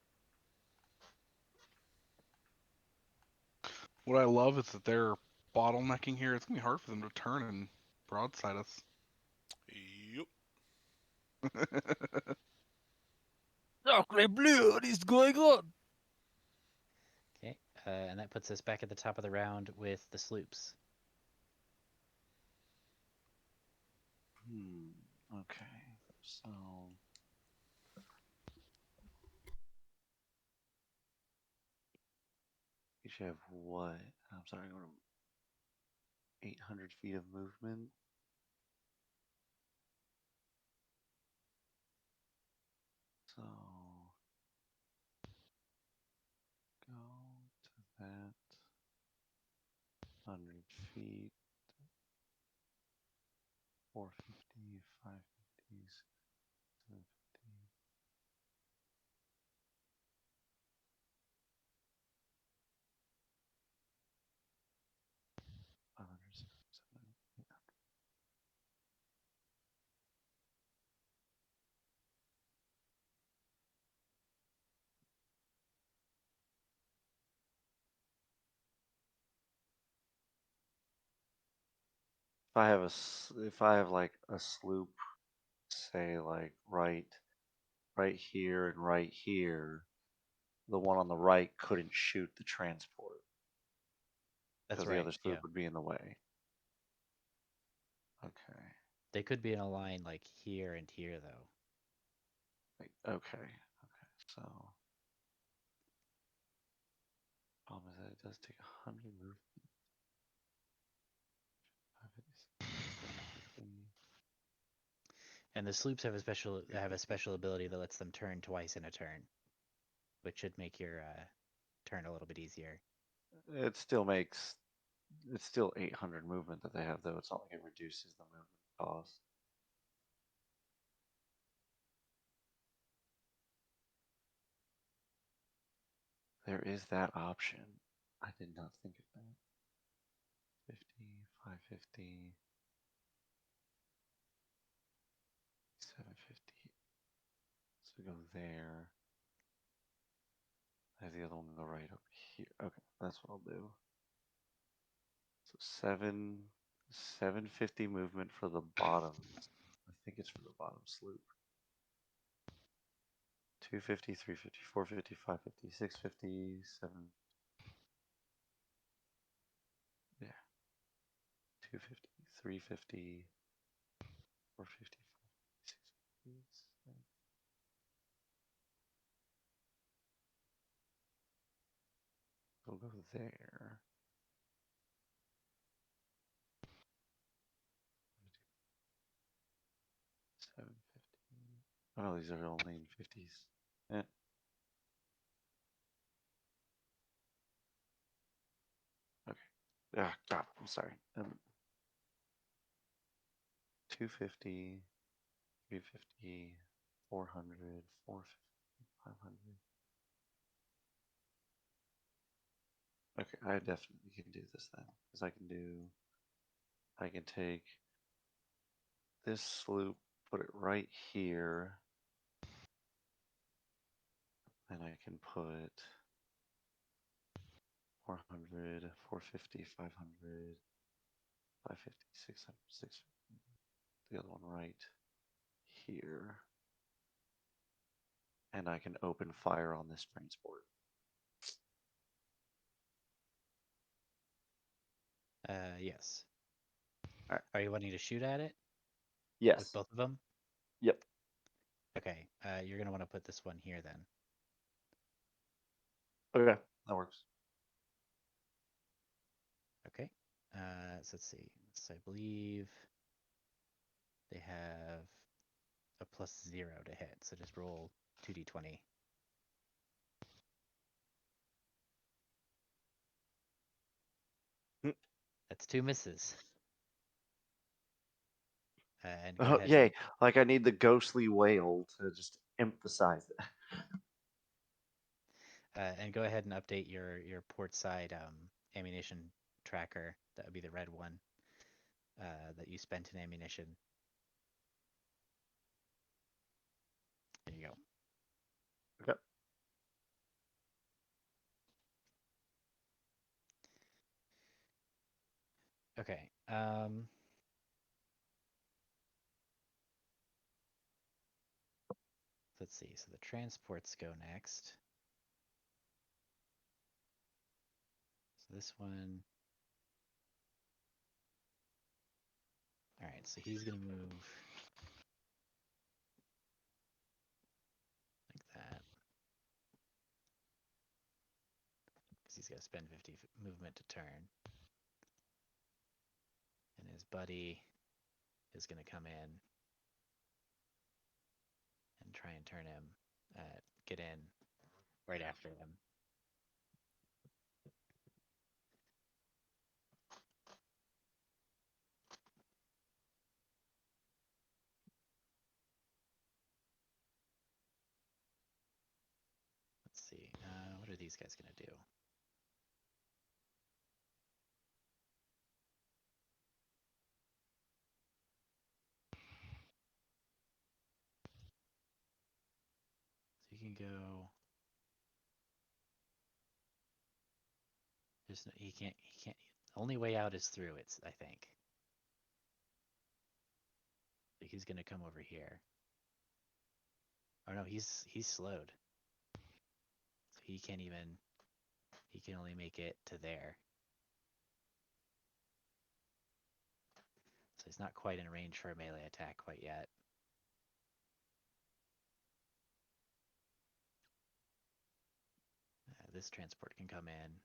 What I love is that they're bottlenecking here. It's gonna be hard for them to turn and broadside us. Yep. Chocolate blue, what is going on? Okay, and that puts us back at the top of the round with the sloops. Okay. So you should have what? I'm sorry, go to 800 feet of movement. So go to that 100 feet, 450, 550s, 750. If I have like a sloop, say like right here and right here, the one on the right couldn't shoot the transport That's because the right, other yeah. sloop would be in the way. Okay. They could be in a line like here and here, though. Okay. Okay. So problem is that it does take 100 movement. 550. And the sloops have a special ability that lets them turn twice in a turn, which should make your turn a little bit easier. It still makes it's still 800 movement that they have though. It's not like it reduces the movement cost. There is that option. I did not think of that. 50, 550, 750. So go there. I have the other one on the right over here. Okay, that's what I'll do. So 750 movement for the bottom. I think it's for the bottom sloop. 250, 350, 450, 550, 650, 7. Yeah. 250, 350, 450, 650. We'll go there. 750. Oh, these are only in 50s. Yeah. Okay. Ah, God, I'm sorry. 250, 350, 400, 450, 500. Okay, I definitely can do this then, because I can take this sloop, put it right here, and I can put 400, 450, 500, 550, 600, 650. The other one right here. And I can open fire on this transport. Yes. All right. Are you wanting to shoot at it with Yes. both of them? Yep. Okay. You're gonna want to put this one here then. Okay, that works. Okay. So let's see. So I believe they have a +0 to hit. So just roll 2d20. Hmm. That's 2 misses. And go Oh, ahead and yay! Like I need the ghostly wail to just emphasize it. update your port side ammunition tracker. That would be the red one that you spent in ammunition. There you go. Okay. Okay. Let's see. So the transports go next. So this one. All right. So he's gonna move like that because he's got to spend 50 movement to turn. And his buddy is gonna come in and try and turn him, get in right after him. Let's see. What are these guys gonna do? So you can go. There's no, he can't. He can't. The only way out is through. It's I think. He's gonna come over here. Oh no, he's slowed. So he can't even. He can only make it to there. So he's not quite in range for a melee attack quite yet. This transport can come in.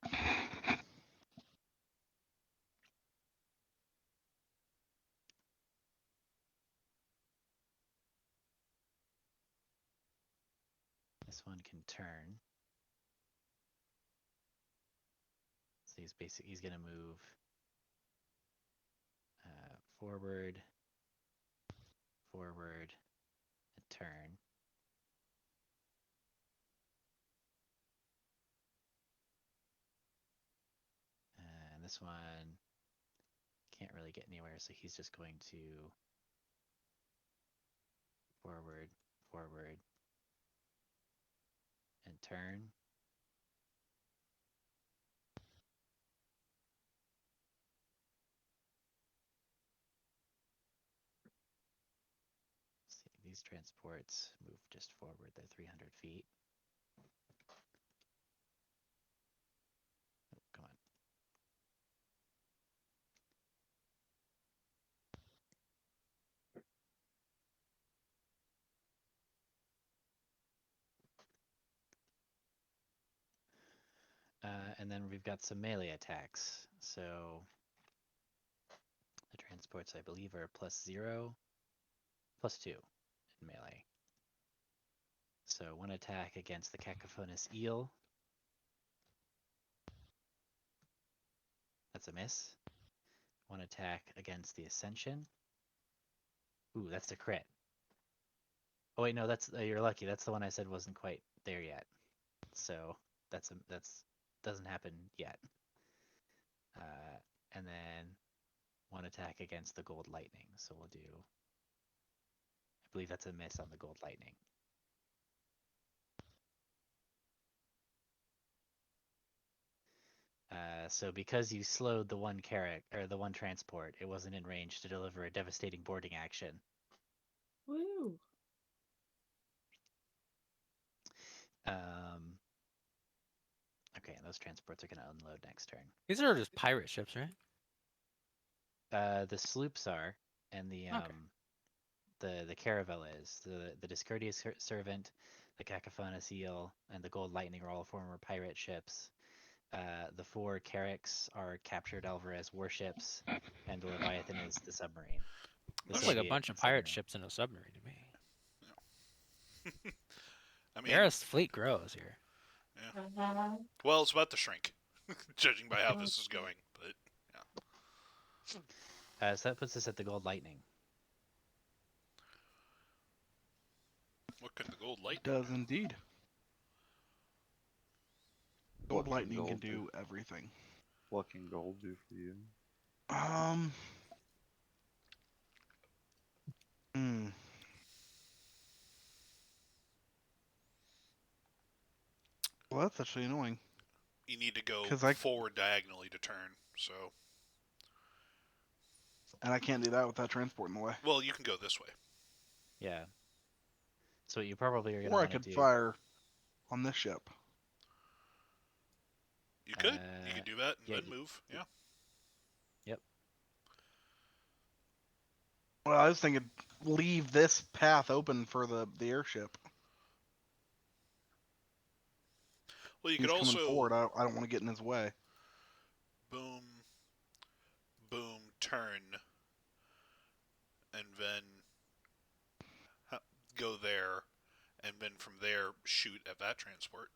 This one can turn. So he's gonna move forward, forward, and turn. And this one can't really get anywhere, so he's just going to forward, forward, and turn. See, these transports move just forward. They're 300 feet. Oh, come on. And then we've got some melee attacks. So the transports, I believe, are +0, +2 in melee. So 1 attack against the cacophonous eel. That's a miss. 1 attack against the ascension. Ooh, that's a crit. Oh wait, no, that's you're lucky. That's the one I said wasn't quite there yet. So that's doesn't happen yet. And then 1 attack against the gold lightning. So we'll do. I believe that's a miss on the gold lightning. So because you slowed the one or the one transport, it wasn't in range to deliver a devastating boarding action. Woo. Okay, and those transports are going to unload next turn. These are just pirate ships, right? The sloops are, and the caravel is. The discourteous servant, the cacophonous eel, and the gold lightning are all former pirate ships. The 4 carracks are captured Alvarez warships, and the Leviathan is the submarine. The Looks like a Soviet bunch of pirate submarine. ships in a submarine to me. I mean, Gareth's fleet grows here. yeah. Well, it's about to shrink, judging by how this is going. But yeah. So that puts us at the gold lightning. What could the gold light Does indeed. Gold What can lightning can gold do everything. What can gold do for you? Hmm. Well, that's actually annoying. You need to go 'Cause forward diagonally to turn. So, And I can't do that with that transport in the way. well, you can go this way. Yeah. So what you probably are going to Or I want to could do. fire on this ship. You could. You could do that and yeah, then move. Yeah. Yep. Well, I was thinking leave this path open for the airship. Well, you He's could coming also forward. I don't want to get in his way. boom, boom, turn, and then go there, and then from there shoot at that transport.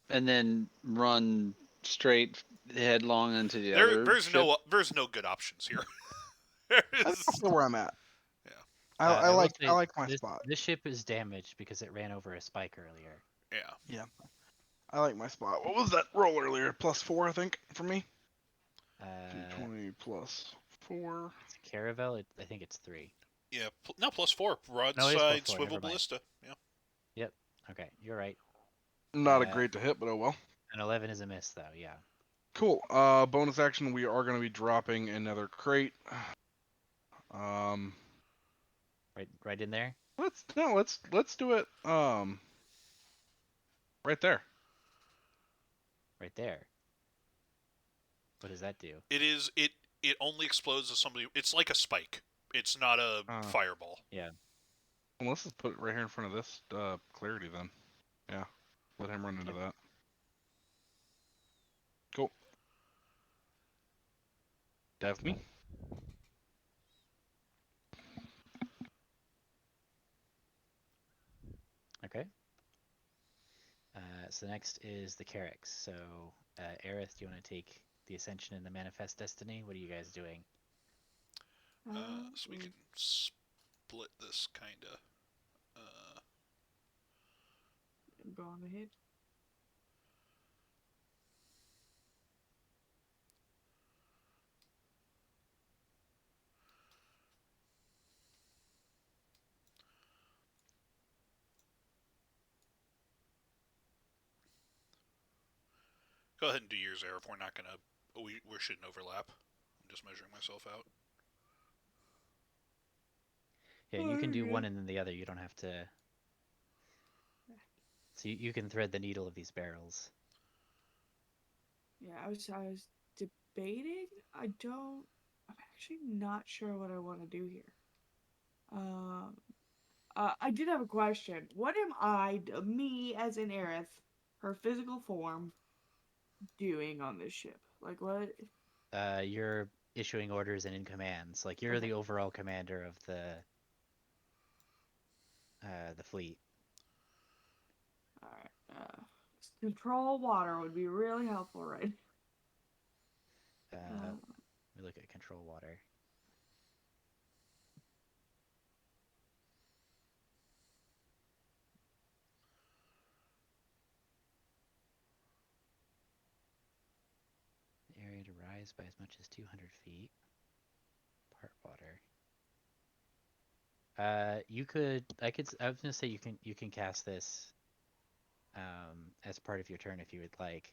And then run straight headlong into the other ship. There's no good options here. That's where I'm at. Yeah. I will like say I like my this, spot. This ship is damaged because it ran over a spike earlier. Yeah. Yeah. I like my spot. What was that roll earlier? +4, I think, for me. D20 +4. It's a caravel. I think it's 3. Yeah. No, +4. No, it is Broadside, +4. swivel Never mind. ballista. Yeah. Yep. Okay, you're right. Not a great to hit, but oh well. An 11 is a miss, though. Yeah. Cool. Bonus action. We are going to be dropping another crate. Right in there. Let's do it. Right there. Right there. What does that do? It only explodes if somebody. It's like a spike. It's not a fireball. Yeah. Well, let's just put it right here in front of this clarity then. Yeah. Let him run into that. Cool. Dev me. Okay. So next is the Carracks. So, Aerith, do you want to take the Ascension and the Manifest Destiny? What are you guys doing? So we can split this kinda. Go on ahead. Go ahead and do yours, Aerith. We're not gonna. We shouldn't overlap. I'm just measuring myself out. Yeah, and you can do one and then the other. You don't have to. So you can thread the needle of these barrels. Yeah, I was debating. I'm actually not sure what I want to do here. I did have a question. What am me as an Aerith, her physical form, doing on this ship? Like what? You're issuing orders and in commands. Like you're Okay. the overall commander of the The fleet. Alright. Control water would be really helpful, right? We look at control water. The area to rise by as much as 200 feet. Part water. You could. I was gonna say you can cast this as part of your turn if you would like.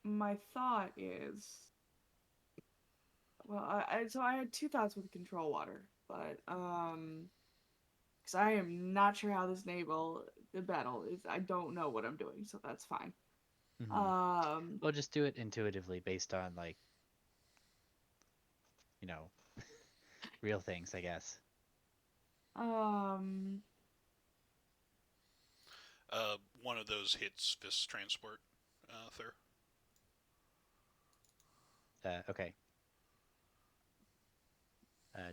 My thought is, well, so I had two thoughts with control water, but because I am not sure how this naval the battle is. I don't know what I'm doing, so that's fine. Mm-hmm. Um, Well, just do it intuitively based on like, you know, real things, I guess. um, One of those hits this transport, Thur. Okay.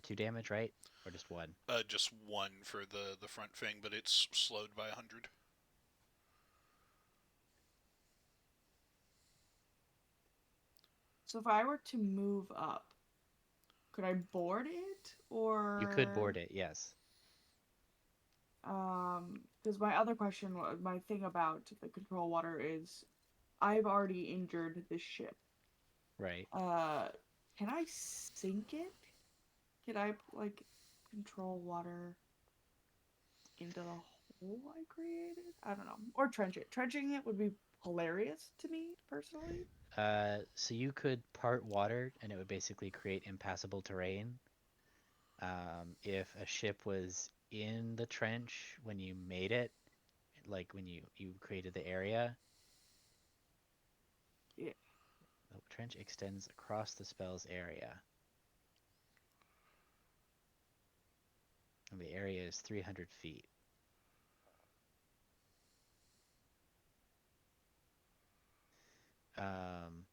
2 damage, right? Or just 1? Just one for the front thing, but it's slowed by 100. so if I were to move up, could I board it or You could board it, yes. because my other question, my thing about the control water is, I've already injured this ship. Right. Can I sink it? Can I like control water into the hole I created? I don't know. Or trench it. Trenching it would be hilarious to me personally. So you could part water, and it would basically create impassable terrain. If a ship was in the trench when you made it, like when you created the area, Yeah. the trench extends across the spell's area. And the area is 300 feet. Um,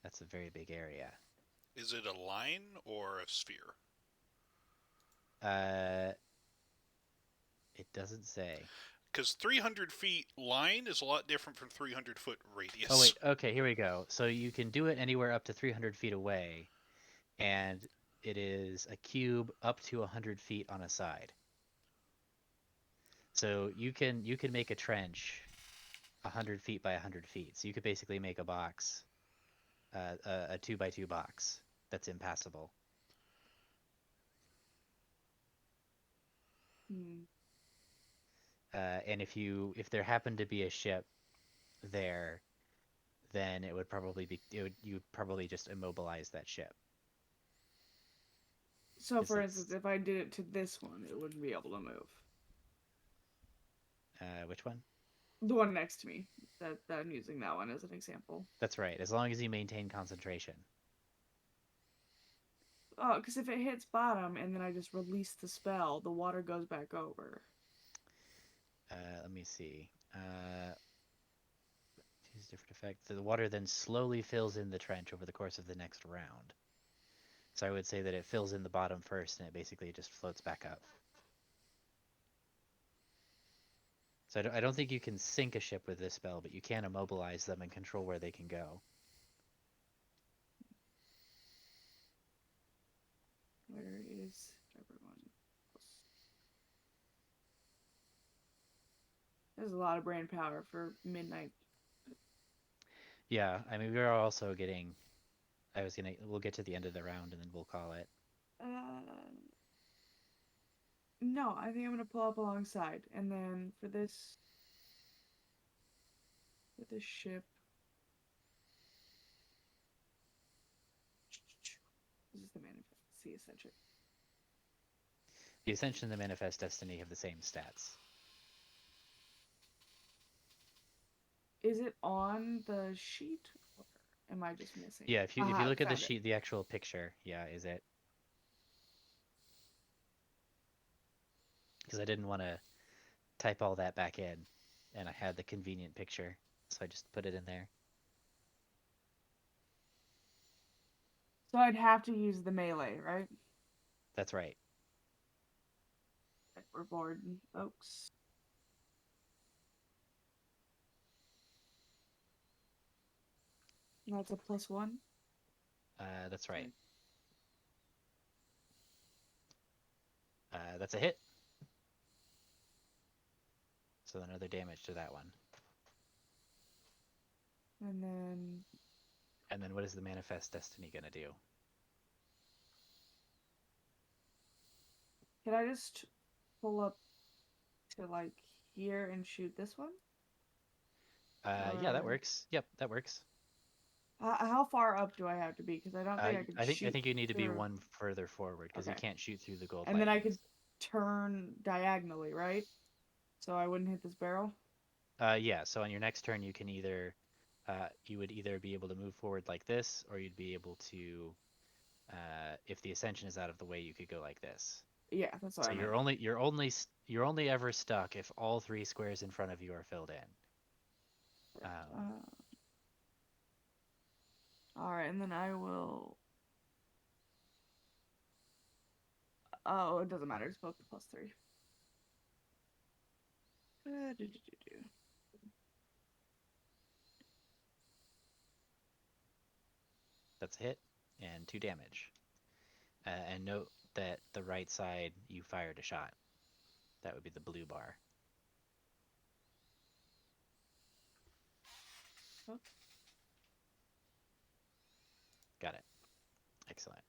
that's a very big area. Is it a line or a sphere? Uh, it doesn't say. Because 300 feet line is a lot different from 300-foot radius. Oh wait, okay, here we go. So you can do it anywhere up to 300 feet away, and it is a cube up to 100 feet on a side. So you can make a trench 100 feet by 100 feet. So you could basically make a box, a 2 by 2 box that's impassable. Hmm. And if there happened to be a ship there, then it would probably be you would probably just immobilize that ship. So, 'Cause for instance, it's if I did it to this one, it wouldn't be able to move. which one? The one next to me. That I'm using that one as an example. That's right. As long as you maintain concentration. Oh, because if it hits bottom and then I just release the spell, the water goes back over. Let me see. Choose different effects. The water then slowly fills in the trench over the course of the next round. So I would say that it fills in the bottom first, and it basically just floats back up. So I don't think you can sink a ship with this spell, but you can immobilize them and control where they can go. Where is everyone? There's a lot of brain power for midnight. Yeah, I mean we are also getting. We'll get to the end of the round and then we'll call it. No, I think I'm gonna pull up alongside, and then for this ship, this is the manifest. See ascension. The Ascension and the Manifest Destiny have the same stats. Is it on the sheet, or am I just missing Yeah, it? if you Aha, look at the found it. sheet, the actual picture, yeah, is it? because I didn't want to type all that back in, and I had the convenient picture, so I just put it in there. So I'd have to use the melee, right? That's right. We're bored, folks. That's a +1. That's right. That's a hit. So another damage to that one. And then what is the Manifest Destiny gonna do? can I just pull up to like here and shoot this one? Yeah, that Or works. Yep, that works. how far up do I have to be? Because I don't think I could I shoot think you need to be through. one further forward because you Okay. can't shoot through the gold And then I lightnings. could turn diagonally, right? So I wouldn't hit this barrel. Yeah. So on your next turn, you can either you would either be able to move forward like this, or you'd be able to if the ascension is out of the way, you could go like this. Yeah, that's what So I meant. you're only ever stuck if all 3 squares in front of you are filled in. All right, and then I will. Oh, it doesn't matter. It's both +3. That's a hit and 2 damage. And note that the right side you fired a shot. That would be the blue bar. Oh. Got it. Excellent.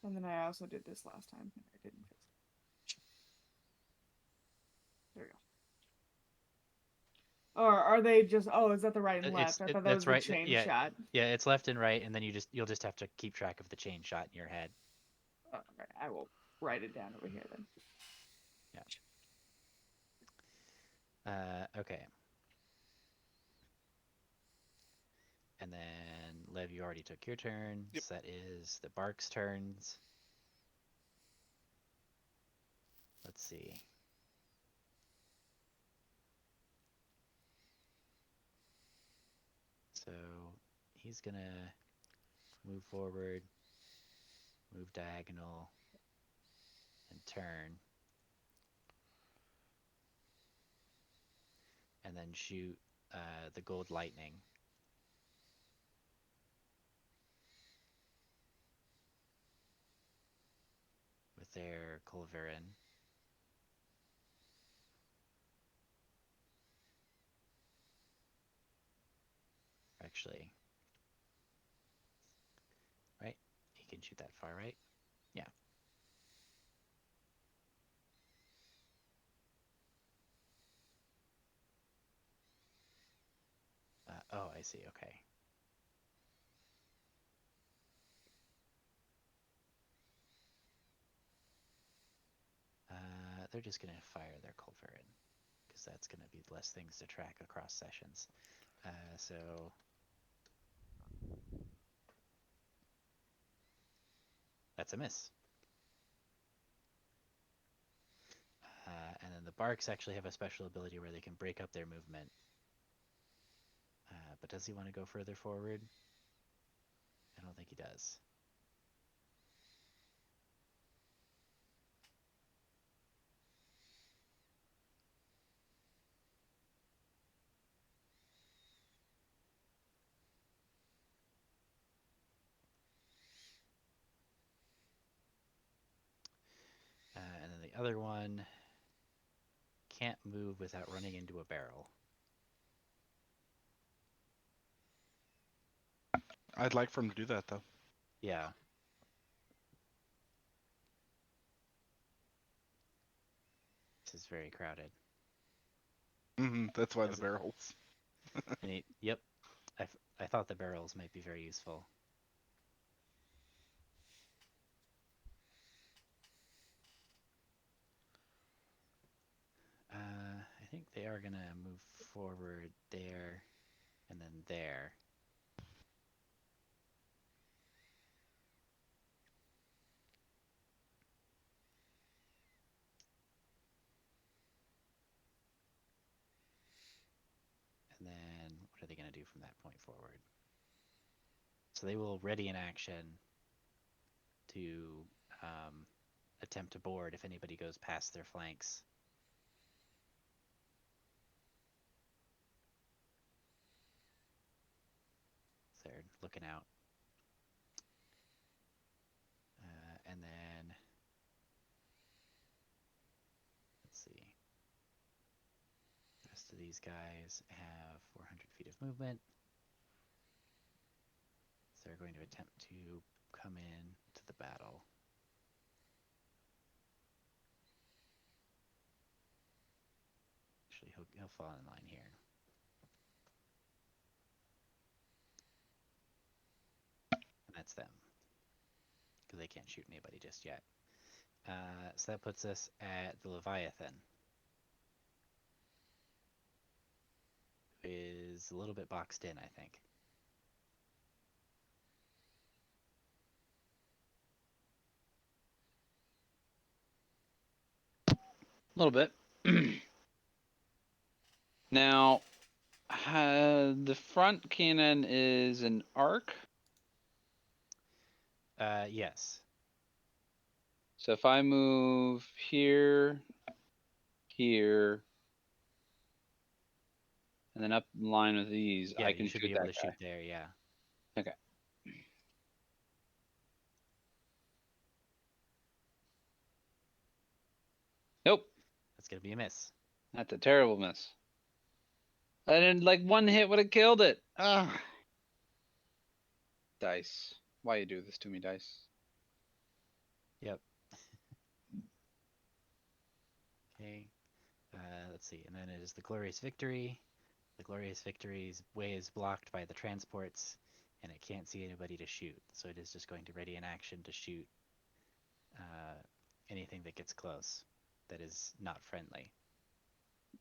And then I also did this last time, and I didn't fix it. There we go. Or are they just? Oh, is that the right and left? I thought that was That's the right. chain Yeah, shot. yeah. It's left and right, and then you'll just have to keep track of the chain shot in your head. All right, I will write it down over here then. Okay. And then Lev, you already took your turn. Yep. So that is the Bark's turns. Let's see. So he's gonna move forward, move diagonal, and turn. And then shoot the gold lightning. With their culverin. Actually, right? He can shoot that far, right? Yeah. Oh, I see. Okay. They're just gonna fire their culverin because that's gonna be less things to track across sessions. So that's a miss. And then the Barks actually have a special ability where they can break up their movement. But does he want to go further forward? I don't think he does. And then the other one can't move without running into a barrel. I'd like for him to do that though. Yeah. This is very crowded. That's why As the it- barrels. Yep. I thought the barrels might be very useful. I think they are gonna move forward there and then there. going to do from that point forward. So they will ready an action to attempt to board if anybody goes past their flanks. So they're looking out. And then, let's see. The rest of these guys have 400 feet of movement. So they're going to attempt to come in to the battle. Actually, he'll fall in line here. And that's them. Because they can't shoot anybody just yet. So that puts us at the Leviathan. Who is a little bit boxed in, I think. A little bit. Now, the front cannon is an arc. Yes. So if I move here, here, and then up in line with these, Yeah, I can you should shoot be able that to shoot there, yeah. guy. Okay. Nope. That's going to be a miss. That's a terrible miss. I didn't like one hit would have killed it. Ugh. Dice. Why you do this to me, dice? Yep. Okay. Let's see. And then it is the Glorious Victory. The Glorious Victory's way is blocked by the transports, and it can't see anybody to shoot. So it is just going to ready an action to shoot anything that gets close that is not friendly.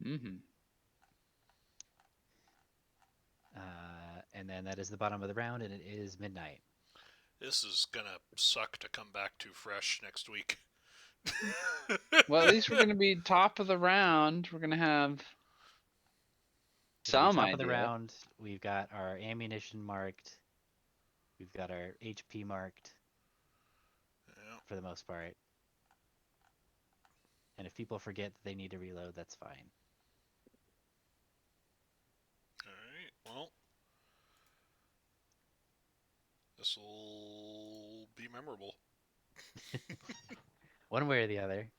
Mm-hmm. And then that is the bottom of the round, and it is midnight. This is gonna suck to come back to fresh next week. Well, at least we're gonna be top of the round. We're gonna have It'll be some top of the idea. round. We've got our ammunition marked. We've got our HP marked Yeah. for the most part. And if people forget that they need to reload, that's fine. Alright, well. This will be memorable. One way or the other.